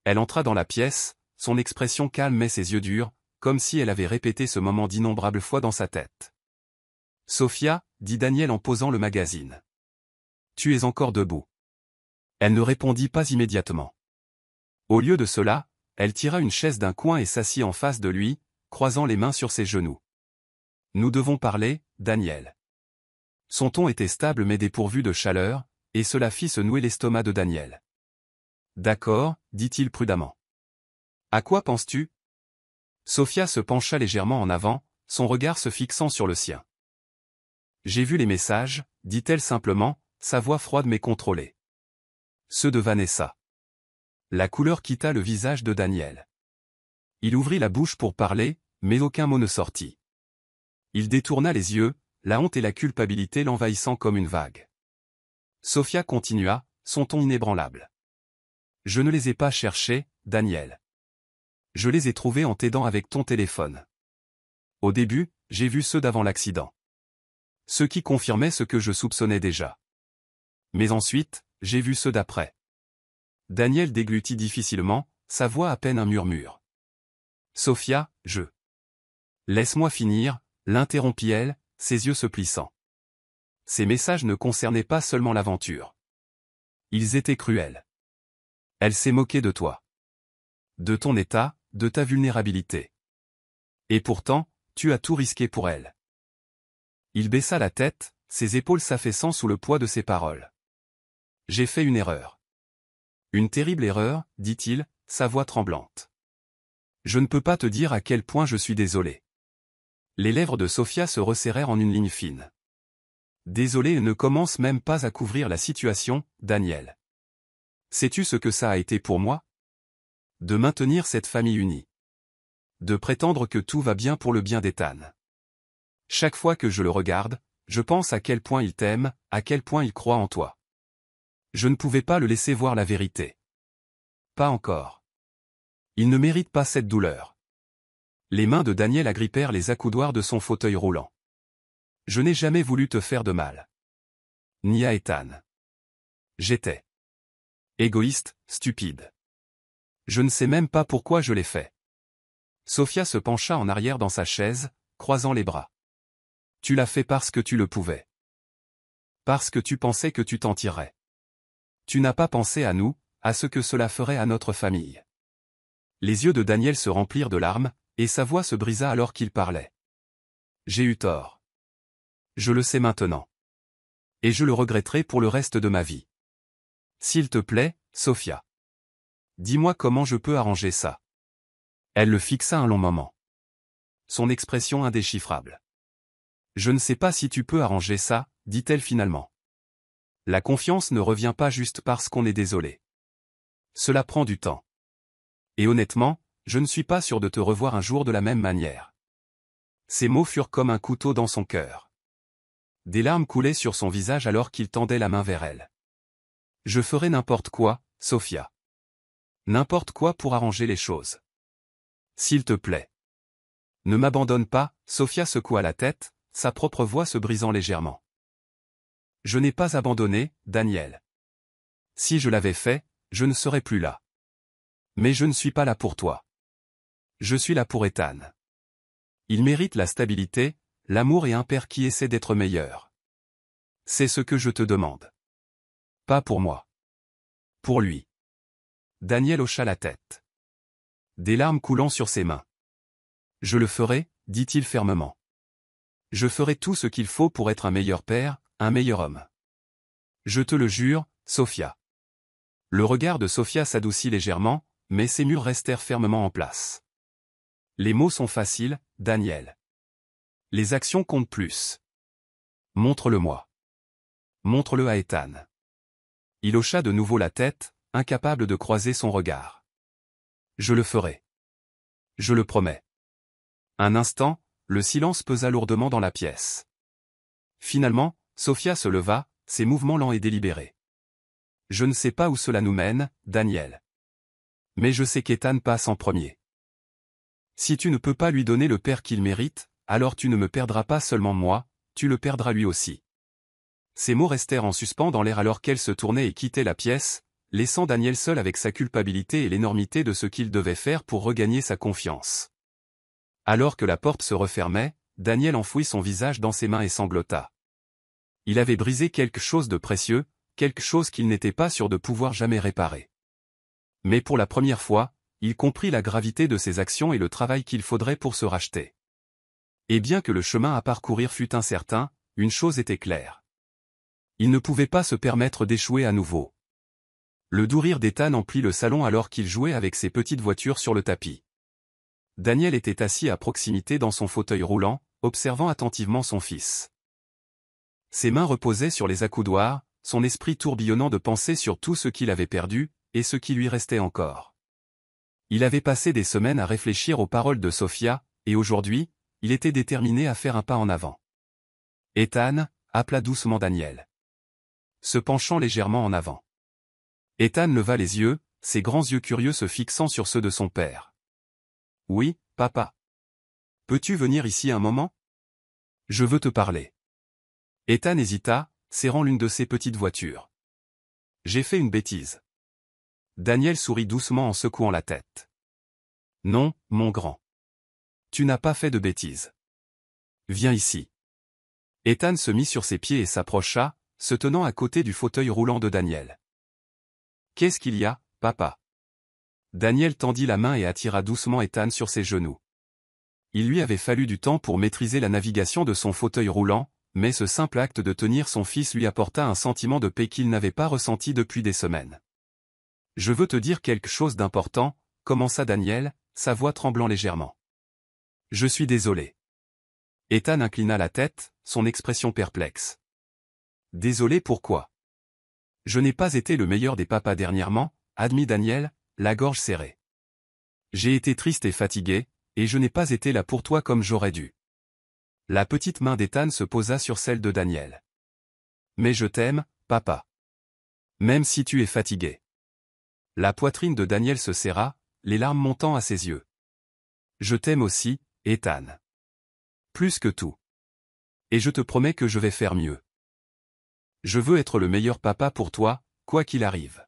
Elle entra dans la pièce, son expression calme mais ses yeux durs, comme si elle avait répété ce moment d'innombrables fois dans sa tête. « Sophia, dit Daniel en posant le magazine. Tu es encore debout. » Elle ne répondit pas immédiatement. Au lieu de cela, elle tira une chaise d'un coin et s'assit en face de lui, croisant les mains sur ses genoux. « Nous devons parler, Daniel. » Son ton était stable mais dépourvu de chaleur, et cela fit se nouer l'estomac de Daniel. « D'accord, dit-il prudemment. À quoi penses-tu ? » Sophia se pencha légèrement en avant, son regard se fixant sur le sien. « J'ai vu les messages, dit-elle simplement, sa voix froide mais contrôlée. Ceux de Vanessa. » La couleur quitta le visage de Daniel. Il ouvrit la bouche pour parler, mais aucun mot ne sortit. Il détourna les yeux, la honte et la culpabilité l'envahissant comme une vague. Sophia continua, son ton inébranlable. « Je ne les ai pas cherchés, Daniel. Je les ai trouvés en t'aidant avec ton téléphone. Au début, j'ai vu ceux d'avant l'accident. Ce qui confirmait ce que je soupçonnais déjà. Mais ensuite, j'ai vu ceux d'après. » Daniel déglutit difficilement, sa voix à peine un murmure. « Sophia, je... » « Laisse-moi finir, » l'interrompit-elle, ses yeux se plissant. Ces messages ne concernaient pas seulement l'aventure. Ils étaient cruels. Elle s'est moquée de toi. De ton état, de ta vulnérabilité. Et pourtant, tu as tout risqué pour elle. Il baissa la tête, ses épaules s'affaissant sous le poids de ses paroles. J'ai fait une erreur. Une terrible erreur, dit-il, sa voix tremblante. Je ne peux pas te dire à quel point je suis désolé. Les lèvres de Sophia se resserrèrent en une ligne fine. Désolé et ne commence même pas à couvrir la situation, Daniel. Sais-tu ce que ça a été pour moi? De maintenir cette famille unie. De prétendre que tout va bien pour le bien d'Ethan. Chaque fois que je le regarde, je pense à quel point il t'aime, à quel point il croit en toi. Je ne pouvais pas le laisser voir la vérité. Pas encore. Il ne mérite pas cette douleur. Les mains de Daniel agrippèrent les accoudoirs de son fauteuil roulant. Je n'ai jamais voulu te faire de mal. Ni à Ethan. J'étais égoïste, stupide. Je ne sais même pas pourquoi je l'ai fait. Sophia se pencha en arrière dans sa chaise, croisant les bras. Tu l'as fait parce que tu le pouvais. Parce que tu pensais que tu t'en tirerais. Tu n'as pas pensé à nous, à ce que cela ferait à notre famille. Les yeux de Daniel se remplirent de larmes, et sa voix se brisa alors qu'il parlait. J'ai eu tort. Je le sais maintenant. Et je le regretterai pour le reste de ma vie. S'il te plaît, Sophia. Dis-moi comment je peux arranger ça. Elle le fixa un long moment. Son expression indéchiffrable. Je ne sais pas si tu peux arranger ça, dit-elle finalement. La confiance ne revient pas juste parce qu'on est désolé. Cela prend du temps. Et honnêtement, je ne suis pas sûr de te revoir un jour de la même manière. Ces mots furent comme un couteau dans son cœur. Des larmes coulaient sur son visage alors qu'il tendait la main vers elle. Je ferai n'importe quoi, Sophia. N'importe quoi pour arranger les choses. S'il te plaît. Ne m'abandonne pas, Sophia secoua la tête, sa propre voix se brisant légèrement. Je n'ai pas abandonné, Daniel. Si je l'avais fait, je ne serais plus là. Mais je ne suis pas là pour toi. Je suis là pour Ethan. Il mérite la stabilité, l'amour et un père qui essaie d'être meilleur. C'est ce que je te demande. Pas pour moi. Pour lui. Daniel hocha la tête. Des larmes coulant sur ses mains. Je le ferai, dit-il fermement. Je ferai tout ce qu'il faut pour être un meilleur père, un meilleur homme. Je te le jure, Sophia. Le regard de Sophia s'adoucit légèrement, mais ses murs restèrent fermement en place. Les mots sont faciles, Daniel. Les actions comptent plus. Montre-le-moi. Montre-le à Ethan. Il hocha de nouveau la tête, incapable de croiser son regard. Je le ferai. Je le promets. Un instant, le silence pesa lourdement dans la pièce. Finalement, Sophia se leva, ses mouvements lents et délibérés. Je ne sais pas où cela nous mène, Daniel. Mais je sais qu'Ethan passe en premier. Si tu ne peux pas lui donner le père qu'il mérite, alors tu ne me perdras pas seulement moi, tu le perdras lui aussi. Ces mots restèrent en suspens dans l'air alors qu'elle se tournait et quittait la pièce, laissant Daniel seul avec sa culpabilité et l'énormité de ce qu'il devait faire pour regagner sa confiance. Alors que la porte se refermait, Daniel enfouit son visage dans ses mains et sanglota. Il avait brisé quelque chose de précieux, quelque chose qu'il n'était pas sûr de pouvoir jamais réparer. Mais pour la première fois, il comprit la gravité de ses actions et le travail qu'il faudrait pour se racheter. Et bien que le chemin à parcourir fût incertain, une chose était claire. Il ne pouvait pas se permettre d'échouer à nouveau. Le doux rire d'Ethan emplit le salon alors qu'il jouait avec ses petites voitures sur le tapis. Daniel était assis à proximité dans son fauteuil roulant, observant attentivement son fils. Ses mains reposaient sur les accoudoirs, son esprit tourbillonnant de pensées sur tout ce qu'il avait perdu, et ce qui lui restait encore. Il avait passé des semaines à réfléchir aux paroles de Sophia, et aujourd'hui, il était déterminé à faire un pas en avant. Ethan, appela doucement Daniel. Se penchant légèrement en avant. Ethan leva les yeux, ses grands yeux curieux se fixant sur ceux de son père. Oui, papa. Peux-tu venir ici un moment? Je veux te parler. Ethan hésita, serrant l'une de ses petites voitures. J'ai fait une bêtise. Daniel sourit doucement en secouant la tête. Non, mon grand. Tu n'as pas fait de bêtise. Viens ici. Ethan se mit sur ses pieds et s'approcha, se tenant à côté du fauteuil roulant de Daniel. Qu'est-ce qu'il y a, papa? Daniel tendit la main et attira doucement Ethan sur ses genoux. Il lui avait fallu du temps pour maîtriser la navigation de son fauteuil roulant, mais ce simple acte de tenir son fils lui apporta un sentiment de paix qu'il n'avait pas ressenti depuis des semaines. Je veux te dire quelque chose d'important, commença Daniel, sa voix tremblant légèrement. Je suis désolé. Ethan inclina la tête, son expression perplexe. Désolé pourquoi. Je n'ai pas été le meilleur des papas dernièrement, admit Daniel, la gorge serrée. J'ai été triste et fatigué, et je n'ai pas été là pour toi comme j'aurais dû. La petite main d'Ethan se posa sur celle de Daniel. Mais je t'aime, papa. Même si tu es fatigué. La poitrine de Daniel se serra, les larmes montant à ses yeux. Je t'aime aussi, Ethan. Plus que tout. Et je te promets que je vais faire mieux. Je veux être le meilleur papa pour toi, quoi qu'il arrive.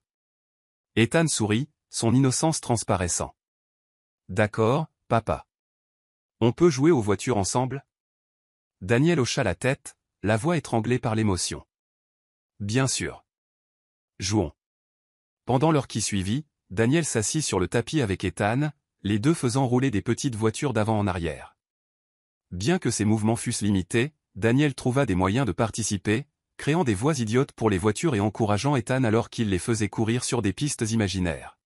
Ethan sourit, son innocence transparaissant. D'accord, papa. On peut jouer aux voitures ensemble? Daniel hocha la tête, la voix étranglée par l'émotion. Bien sûr. Jouons. Pendant l'heure qui suivit, Daniel s'assit sur le tapis avec Ethan, les deux faisant rouler des petites voitures d'avant en arrière. Bien que ses mouvements fussent limités, Daniel trouva des moyens de participer, créant des voies idiotes pour les voitures et encourageant Ethan alors qu'il les faisait courir sur des pistes imaginaires.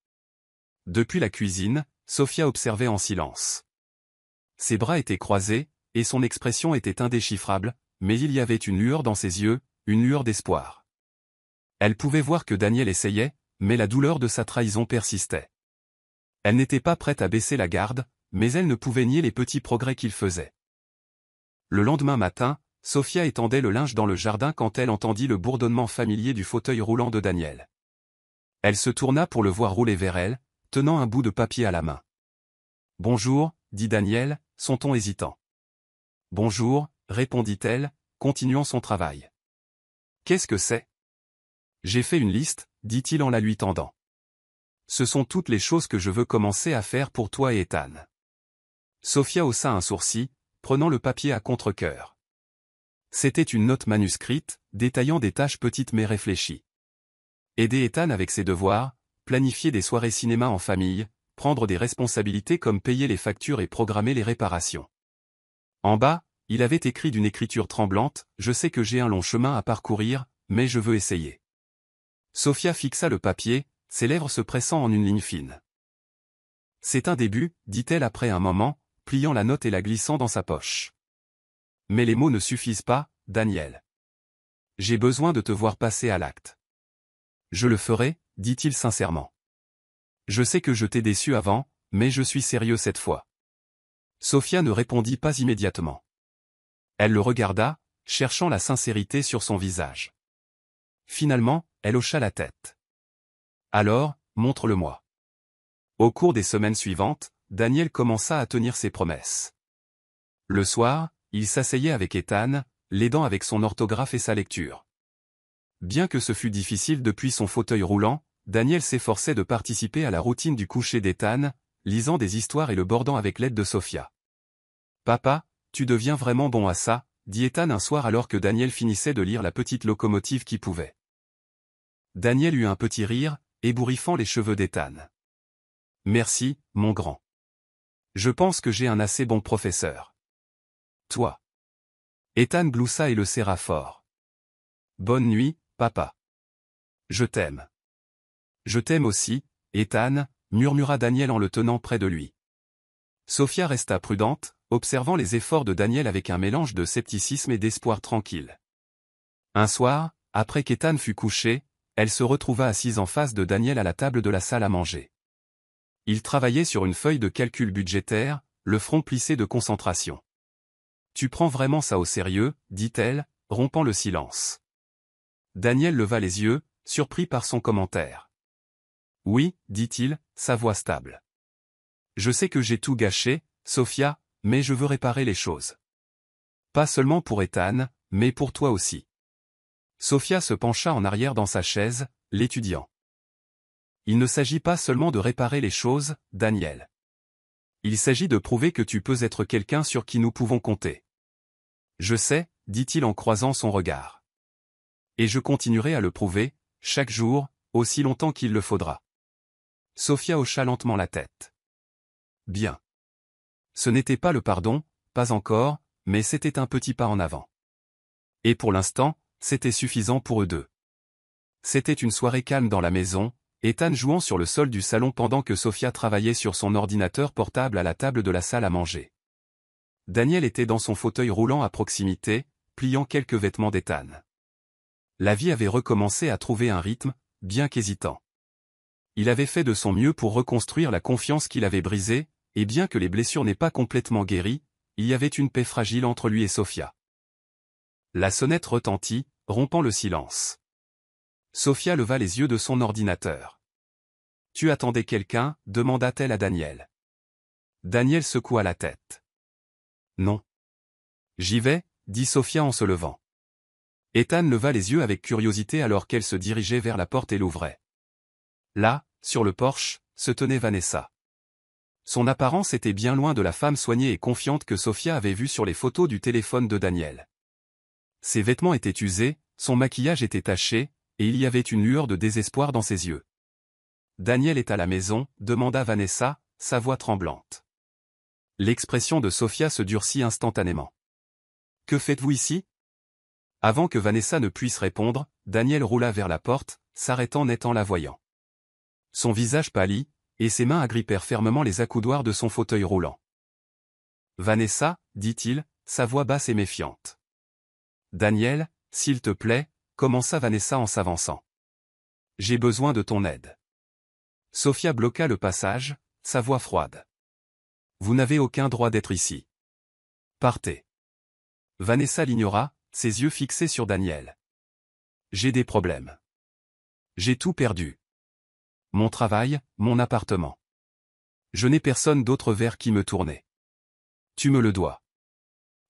Depuis la cuisine, Sophia observait en silence. Ses bras étaient croisés, et son expression était indéchiffrable, mais il y avait une lueur dans ses yeux, une lueur d'espoir. Elle pouvait voir que Daniel essayait, mais la douleur de sa trahison persistait. Elle n'était pas prête à baisser la garde, mais elle ne pouvait nier les petits progrès qu'il faisait. Le lendemain matin, Sophia étendait le linge dans le jardin quand elle entendit le bourdonnement familier du fauteuil roulant de Daniel. Elle se tourna pour le voir rouler vers elle, tenant un bout de papier à la main. « Bonjour, » dit Daniel, son ton hésitant. « Bonjour, » répondit-elle, continuant son travail. « Qu'est-ce que c'est ? » J'ai fait une liste, dit-il en la lui tendant. Ce sont toutes les choses que je veux commencer à faire pour toi et Ethan. Sophia haussa un sourcil, prenant le papier à contre-cœur. C'était une note manuscrite, détaillant des tâches petites mais réfléchies. Aider Ethan avec ses devoirs, planifier des soirées cinéma en famille, prendre des responsabilités comme payer les factures et programmer les réparations. En bas, il avait écrit d'une écriture tremblante, « Je sais que j'ai un long chemin à parcourir, mais je veux essayer. » Sophia fixa le papier, ses lèvres se pressant en une ligne fine. « C'est un début, » dit-elle après un moment, pliant la note et la glissant dans sa poche. « Mais les mots ne suffisent pas, Daniel. J'ai besoin de te voir passer à l'acte. »« Je le ferai, » dit-il sincèrement. « Je sais que je t'ai déçu avant, mais je suis sérieux cette fois. » Sophia ne répondit pas immédiatement. Elle le regarda, cherchant la sincérité sur son visage. Finalement, elle hocha la tête. « Alors, montre-le-moi. » Au cours des semaines suivantes, Daniel commença à tenir ses promesses. Le soir, il s'asseyait avec Ethan, l'aidant avec son orthographe et sa lecture. Bien que ce fût difficile depuis son fauteuil roulant, Daniel s'efforçait de participer à la routine du coucher d'Ethan, lisant des histoires et le bordant avec l'aide de Sophia. « Papa, tu deviens vraiment bon à ça, » dit Ethan un soir alors que Daniel finissait de lire La petite locomotive qui pouvait. Daniel eut un petit rire, ébouriffant les cheveux d'Ethan. « Merci, mon grand. Je pense que j'ai un assez bon professeur. Toi. » Ethan gloussa et le serra fort. « Bonne nuit, papa. Je t'aime. »« Je t'aime aussi, Ethan, » murmura Daniel en le tenant près de lui. Sophia resta prudente, observant les efforts de Daniel avec un mélange de scepticisme et d'espoir tranquille. Un soir, après qu'Ethan fut couché, elle se retrouva assise en face de Daniel à la table de la salle à manger. Il travaillait sur une feuille de calcul budgétaire, le front plissé de concentration. « Tu prends vraiment ça au sérieux ?» dit-elle, rompant le silence. Daniel leva les yeux, surpris par son commentaire. « Oui, » dit-il, sa voix stable. « Je sais que j'ai tout gâché, Sophia, mais je veux réparer les choses. Pas seulement pour Ethan, mais pour toi aussi. » Sophia se pencha en arrière dans sa chaise, l'étudiant. « Il ne s'agit pas seulement de réparer les choses, Daniel. Il s'agit de prouver que tu peux être quelqu'un sur qui nous pouvons compter. » « Je sais, » dit-il en croisant son regard. « Et je continuerai à le prouver, chaque jour, aussi longtemps qu'il le faudra. » Sophia hocha lentement la tête. « Bien. » Ce n'était pas le pardon, pas encore, mais c'était un petit pas en avant. Et pour l'instant, c'était suffisant pour eux deux. C'était une soirée calme dans la maison, Ethan jouant sur le sol du salon pendant que Sophia travaillait sur son ordinateur portable à la table de la salle à manger. Daniel était dans son fauteuil roulant à proximité, pliant quelques vêtements d'Ethan. La vie avait recommencé à trouver un rythme, bien qu'hésitant. Il avait fait de son mieux pour reconstruire la confiance qu'il avait brisée, et bien que les blessures n'aient pas complètement guéri, il y avait une paix fragile entre lui et Sofia. La sonnette retentit, rompant le silence. Sofia leva les yeux de son ordinateur. « Tu attendais quelqu'un » demanda-t-elle à Daniel. Daniel secoua la tête. « Non. »« J'y vais » dit Sofia en se levant. Ethan leva les yeux avec curiosité alors qu'elle se dirigeait vers la porte et l'ouvrait. Là, sur le porche, se tenait Vanessa. Son apparence était bien loin de la femme soignée et confiante que Sofia avait vue sur les photos du téléphone de Daniel. Ses vêtements étaient usés, son maquillage était taché, et il y avait une lueur de désespoir dans ses yeux. « Daniel est à la maison » demanda Vanessa, sa voix tremblante. L'expression de Sofia se durcit instantanément. « Que faites-vous ici » Avant que Vanessa ne puisse répondre, Daniel roula vers la porte, s'arrêtant net en la voyant. Son visage pâlit, et ses mains agrippèrent fermement les accoudoirs de son fauteuil roulant. « Vanessa, » dit-il, sa voix basse et méfiante. « Daniel, s'il te plaît » commença Vanessa en s'avançant. « J'ai besoin de ton aide. » Sofia bloqua le passage, sa voix froide. « Vous n'avez aucun droit d'être ici. Partez. » Vanessa l'ignora, ses yeux fixés sur Daniel. « J'ai des problèmes. J'ai tout perdu. Mon travail, mon appartement. Je n'ai personne d'autre vers qui me tourner. Tu me le dois. »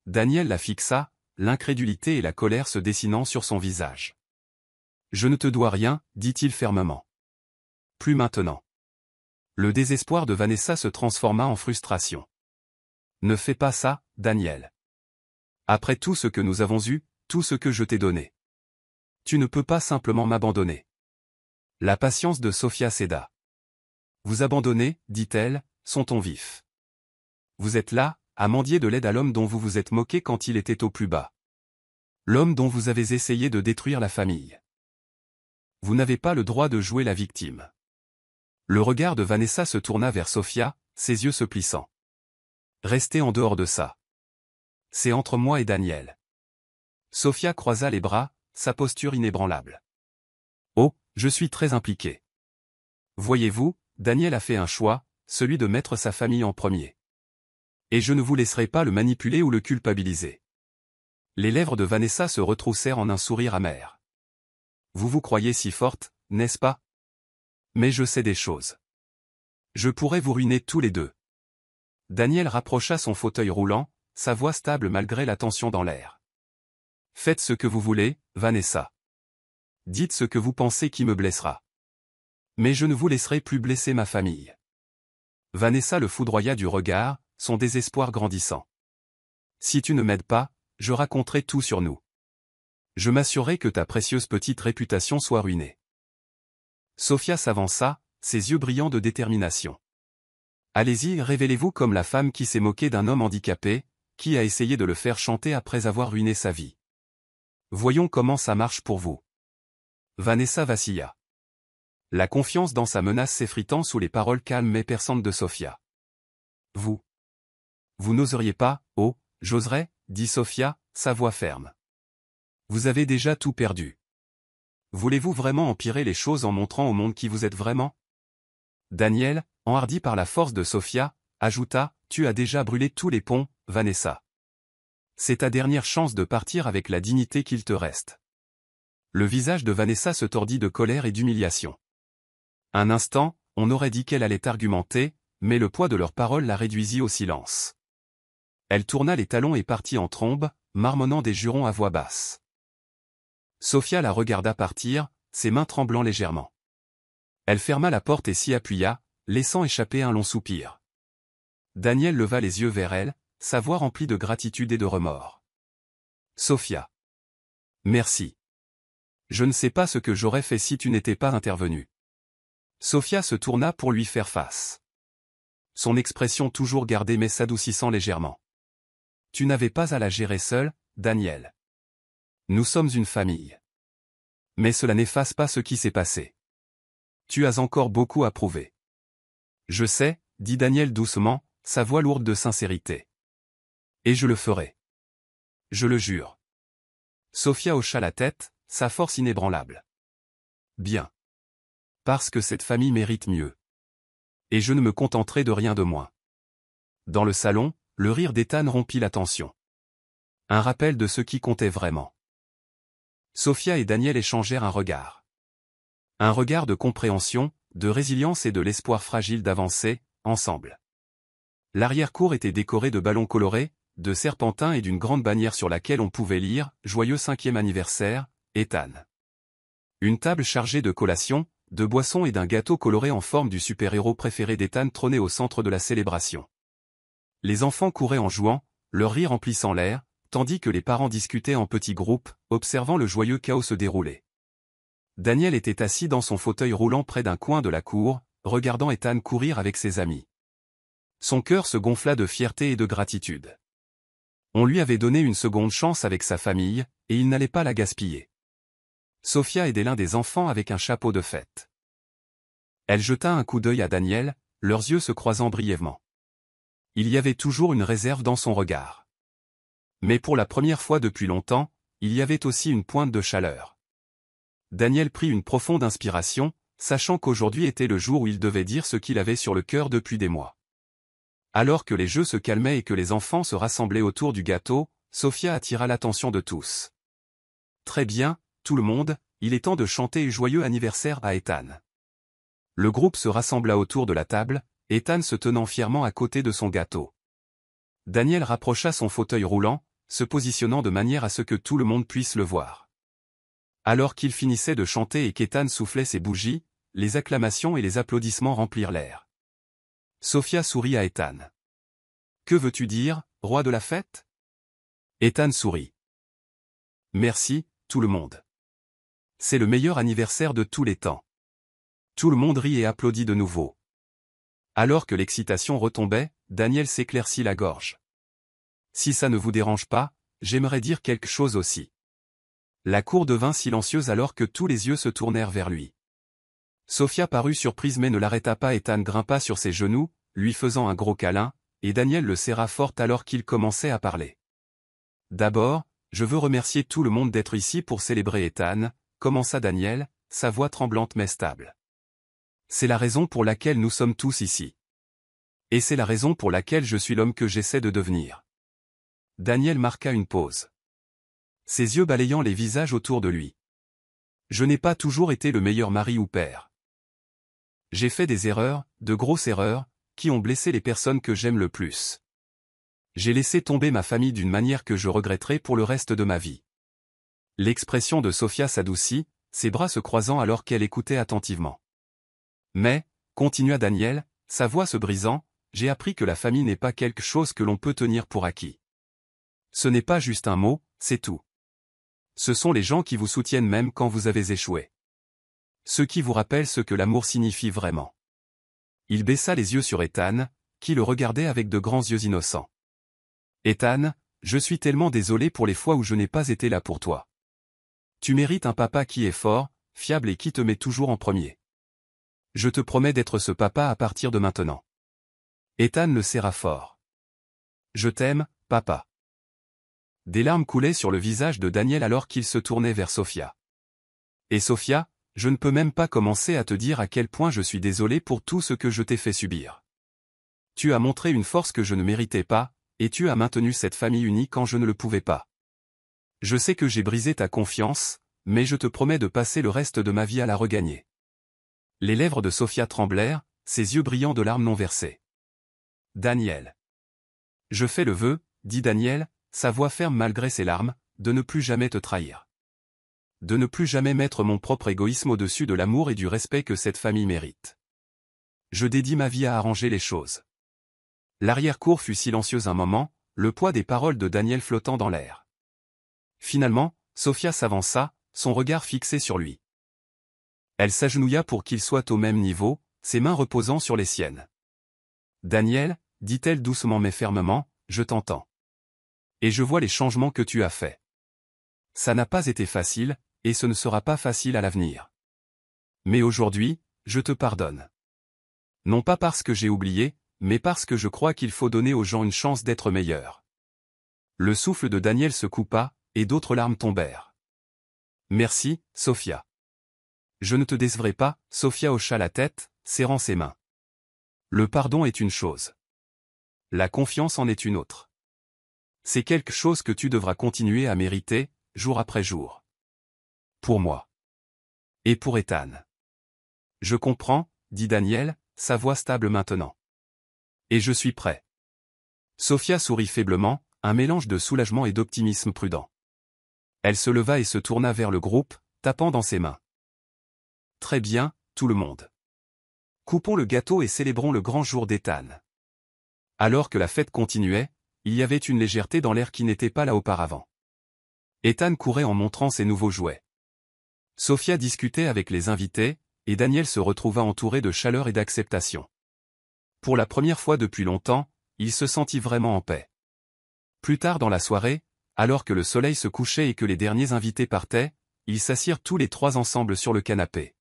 Daniel la fixa, l'incrédulité et la colère se dessinant sur son visage. « Je ne te dois rien, » dit-il fermement. « Plus maintenant. » Le désespoir de Vanessa se transforma en frustration. « Ne fais pas ça, Daniel. Après tout ce que nous avons eu, tout ce que je t'ai donné. Tu ne peux pas simplement m'abandonner. » La patience de Sofia céda. « Vous abandonner, dit-elle, son ton vif. Vous êtes là, à mendier de l'aide à l'homme dont vous vous êtes moqué quand il était au plus bas. L'homme dont vous avez essayé de détruire la famille. Vous n'avez pas le droit de jouer la victime. » Le regard de Vanessa se tourna vers Sofia, ses yeux se plissant. « Restez en dehors de ça. C'est entre moi et Daniel. » Sofia croisa les bras, sa posture inébranlable. « Oh, je suis très impliquée. Voyez-vous, Daniel a fait un choix, celui de mettre sa famille en premier. Et je ne vous laisserai pas le manipuler ou le culpabiliser. » Les lèvres de Vanessa se retroussèrent en un sourire amer. « Vous vous croyez si forte, n'est-ce pas? Mais je sais des choses. Je pourrais vous ruiner tous les deux. » Daniel rapprocha son fauteuil roulant, sa voix stable malgré la tension dans l'air. « Faites ce que vous voulez, Vanessa. Dites ce que vous pensez qui me blessera. Mais je ne vous laisserai plus blesser ma famille. » Vanessa le foudroya du regard, son désespoir grandissant. « Si tu ne m'aides pas, je raconterai tout sur nous. Je m'assurerai que ta précieuse petite réputation soit ruinée. » Sofia s'avança, ses yeux brillants de détermination. « Allez-y, révélez-vous comme la femme qui s'est moquée d'un homme handicapé, qui a essayé de le faire chanter après avoir ruiné sa vie. Voyons comment ça marche pour vous. » Vanessa vacilla. La confiance dans sa menace s'effritant sous les paroles calmes mais perçantes de Sofia. « Vous n'oseriez pas, oh, j'oserais, » dit Sofia, sa voix ferme. « Vous avez déjà tout perdu. Voulez-vous vraiment empirer les choses en montrant au monde qui vous êtes vraiment ?» Daniel, enhardi par la force de Sofia, ajouta, « Tu as déjà brûlé tous les ponts, Vanessa. C'est ta dernière chance de partir avec la dignité qu'il te reste. » Le visage de Vanessa se tordit de colère et d'humiliation. Un instant, on aurait dit qu'elle allait argumenter, mais le poids de leurs paroles la réduisit au silence. Elle tourna les talons et partit en trombe, marmonnant des jurons à voix basse. Sofia la regarda partir, ses mains tremblant légèrement. Elle ferma la porte et s'y appuya, laissant échapper un long soupir. Daniel leva les yeux vers elle, sa voix remplie de gratitude et de remords. « Sofia. Merci. Je ne sais pas ce que j'aurais fait si tu n'étais pas intervenue. » Sofia se tourna pour lui faire face. Son expression toujours gardée mais s'adoucissant légèrement. « Tu n'avais pas à la gérer seule, Daniel. Nous sommes une famille. Mais cela n'efface pas ce qui s'est passé. Tu as encore beaucoup à prouver. » « Je sais, » dit Daniel doucement, sa voix lourde de sincérité. « Et je le ferai. Je le jure. » Sofia hocha la tête, sa force inébranlable. Bien. Parce que cette famille mérite mieux. Et je ne me contenterai de rien de moins. Dans le salon, le rire d'Ethan rompit la tension. Un rappel de ce qui comptait vraiment. Sophia et Daniel échangèrent un regard. Un regard de compréhension, de résilience et de l'espoir fragile d'avancer, ensemble. L'arrière-cour était décorée de ballons colorés, de serpentins et d'une grande bannière sur laquelle on pouvait lire « Joyeux 5e anniversaire, Ethan ». Une table chargée de collations, de boissons et d'un gâteau coloré en forme du super-héros préféré d'Ethan trônait au centre de la célébration. Les enfants couraient en jouant, leur rire emplissant l'air, tandis que les parents discutaient en petits groupes, observant le joyeux chaos se dérouler. Daniel était assis dans son fauteuil roulant près d'un coin de la cour, regardant Ethan courir avec ses amis. Son cœur se gonfla de fierté et de gratitude. On lui avait donné une seconde chance avec sa famille, et il n'allait pas la gaspiller. Sophia aidait l'un des enfants avec un chapeau de fête. Elle jeta un coup d'œil à Daniel, leurs yeux se croisant brièvement. Il y avait toujours une réserve dans son regard. Mais pour la première fois depuis longtemps, il y avait aussi une pointe de chaleur. Daniel prit une profonde inspiration, sachant qu'aujourd'hui était le jour où il devait dire ce qu'il avait sur le cœur depuis des mois. Alors que les jeux se calmaient et que les enfants se rassemblaient autour du gâteau, Sophia attira l'attention de tous. « Très bien, tout le monde, il est temps de chanter joyeux anniversaire à Ethan. » Le groupe se rassembla autour de la table, Ethan se tenant fièrement à côté de son gâteau. Daniel rapprocha son fauteuil roulant, se positionnant de manière à ce que tout le monde puisse le voir. Alors qu'il finissait de chanter et qu'Ethan soufflait ses bougies, les acclamations et les applaudissements remplirent l'air. Sophia sourit à Ethan. « Que veux-tu dire, roi de la fête ?» Ethan sourit. « Merci, tout le monde. C'est le meilleur anniversaire de tous les temps. » Tout le monde rit et applaudit de nouveau. Alors que l'excitation retombait, Daniel s'éclaircit la gorge. « Si ça ne vous dérange pas, j'aimerais dire quelque chose aussi. » La cour devint silencieuse alors que tous les yeux se tournèrent vers lui. Sophia parut surprise mais ne l'arrêta pas. Ethan grimpa sur ses genoux, lui faisant un gros câlin, et Daniel le serra fort alors qu'il commençait à parler. « D'abord, je veux remercier tout le monde d'être ici pour célébrer Ethan, » commença Daniel, sa voix tremblante mais stable. « C'est la raison pour laquelle nous sommes tous ici. Et c'est la raison pour laquelle je suis l'homme que j'essaie de devenir. » Daniel marqua une pause. Ses yeux balayant les visages autour de lui. « Je n'ai pas toujours été le meilleur mari ou père. J'ai fait des erreurs, de grosses erreurs, qui ont blessé les personnes que j'aime le plus. J'ai laissé tomber ma famille d'une manière que je regretterai pour le reste de ma vie. » L'expression de Sophia s'adoucit, ses bras se croisant alors qu'elle écoutait attentivement. « Mais, continua Daniel, sa voix se brisant, j'ai appris que la famille n'est pas quelque chose que l'on peut tenir pour acquis. Ce n'est pas juste un mot, c'est tout. Ce sont les gens qui vous soutiennent même quand vous avez échoué. Ceux qui vous rappellent ce que l'amour signifie vraiment. » Il baissa les yeux sur Ethan, qui le regardait avec de grands yeux innocents. « Ethan, je suis tellement désolé pour les fois où je n'ai pas été là pour toi. Tu mérites un papa qui est fort, fiable et qui te met toujours en premier. Je te promets d'être ce papa à partir de maintenant. » Ethan le serra fort. « Je t'aime, papa. » Des larmes coulaient sur le visage de Daniel alors qu'il se tournait vers Sophia. « Et Sophia, je ne peux même pas commencer à te dire à quel point je suis désolé pour tout ce que je t'ai fait subir. Tu as montré une force que je ne méritais pas, et tu as maintenu cette famille unie quand je ne le pouvais pas. Je sais que j'ai brisé ta confiance, mais je te promets de passer le reste de ma vie à la regagner. » Les lèvres de Sophia tremblèrent, ses yeux brillants de larmes non versées. « Daniel. »« Je fais le vœu, » dit Daniel, sa voix ferme malgré ses larmes, « de ne plus jamais te trahir. De ne plus jamais mettre mon propre égoïsme au-dessus de l'amour et du respect que cette famille mérite. Je dédie ma vie à arranger les choses. » L'arrière-cour fut silencieuse un moment, le poids des paroles de Daniel flottant dans l'air. Finalement, Sophia s'avança, son regard fixé sur lui. Elle s'agenouilla pour qu'il soit au même niveau, ses mains reposant sur les siennes. « Daniel, » dit-elle doucement mais fermement, « je t'entends. Et je vois les changements que tu as faits. Ça n'a pas été facile, et ce ne sera pas facile à l'avenir. Mais aujourd'hui, je te pardonne. Non pas parce que j'ai oublié, mais parce que je crois qu'il faut donner aux gens une chance d'être meilleurs. » Le souffle de Daniel se coupa, et d'autres larmes tombèrent. Merci, Sophia. Je ne te décevrai pas, Sophia hocha la tête, serrant ses mains. Le pardon est une chose. La confiance en est une autre. C'est quelque chose que tu devras continuer à mériter, jour après jour. Pour moi. Et pour Ethan. Je comprends, dit Daniel, sa voix stable maintenant. Et je suis prêt. Sophia sourit faiblement, un mélange de soulagement et d'optimisme prudent. Elle se leva et se tourna vers le groupe, tapant dans ses mains. Très bien, tout le monde. Coupons le gâteau et célébrons le grand jour d'Ethan. Alors que la fête continuait, il y avait une légèreté dans l'air qui n'était pas là auparavant. Ethan courait en montrant ses nouveaux jouets. Sophia discutait avec les invités, et Daniel se retrouva entouré de chaleur et d'acceptation. Pour la première fois depuis longtemps, il se sentit vraiment en paix. Plus tard dans la soirée, alors que le soleil se couchait et que les derniers invités partaient, ils s'assirent tous les trois ensemble sur le canapé.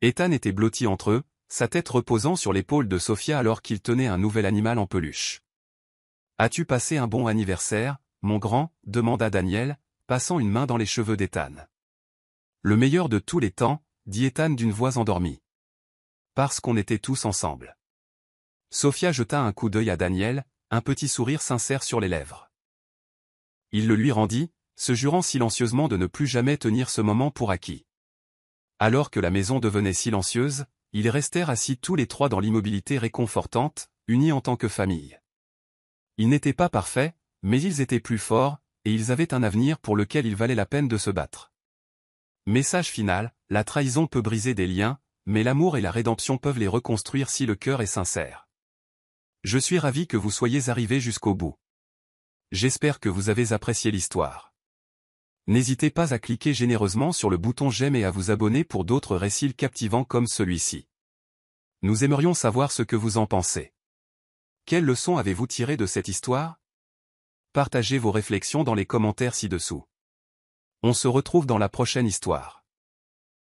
Ethan était blotti entre eux, sa tête reposant sur l'épaule de Sophia alors qu'il tenait un nouvel animal en peluche. « As-tu passé un bon anniversaire, mon grand ?» demanda Daniel, passant une main dans les cheveux d'Ethan. « Le meilleur de tous les temps, » dit Ethan d'une voix endormie. « Parce qu'on était tous ensemble. » Sophia jeta un coup d'œil à Daniel, un petit sourire sincère sur les lèvres. Il le lui rendit, se jurant silencieusement de ne plus jamais tenir ce moment pour acquis. Alors que la maison devenait silencieuse, ils restèrent assis tous les trois dans l'immobilité réconfortante, unis en tant que famille. Ils n'étaient pas parfaits, mais ils étaient plus forts, et ils avaient un avenir pour lequel il valait la peine de se battre. Message final, la trahison peut briser des liens, mais l'amour et la rédemption peuvent les reconstruire si le cœur est sincère. Je suis ravi que vous soyez arrivés jusqu'au bout. J'espère que vous avez apprécié l'histoire. N'hésitez pas à cliquer généreusement sur le bouton j'aime et à vous abonner pour d'autres récits captivants comme celui-ci. Nous aimerions savoir ce que vous en pensez. Quelles leçons avez-vous tirées de cette histoire? Partagez vos réflexions dans les commentaires ci-dessous. On se retrouve dans la prochaine histoire.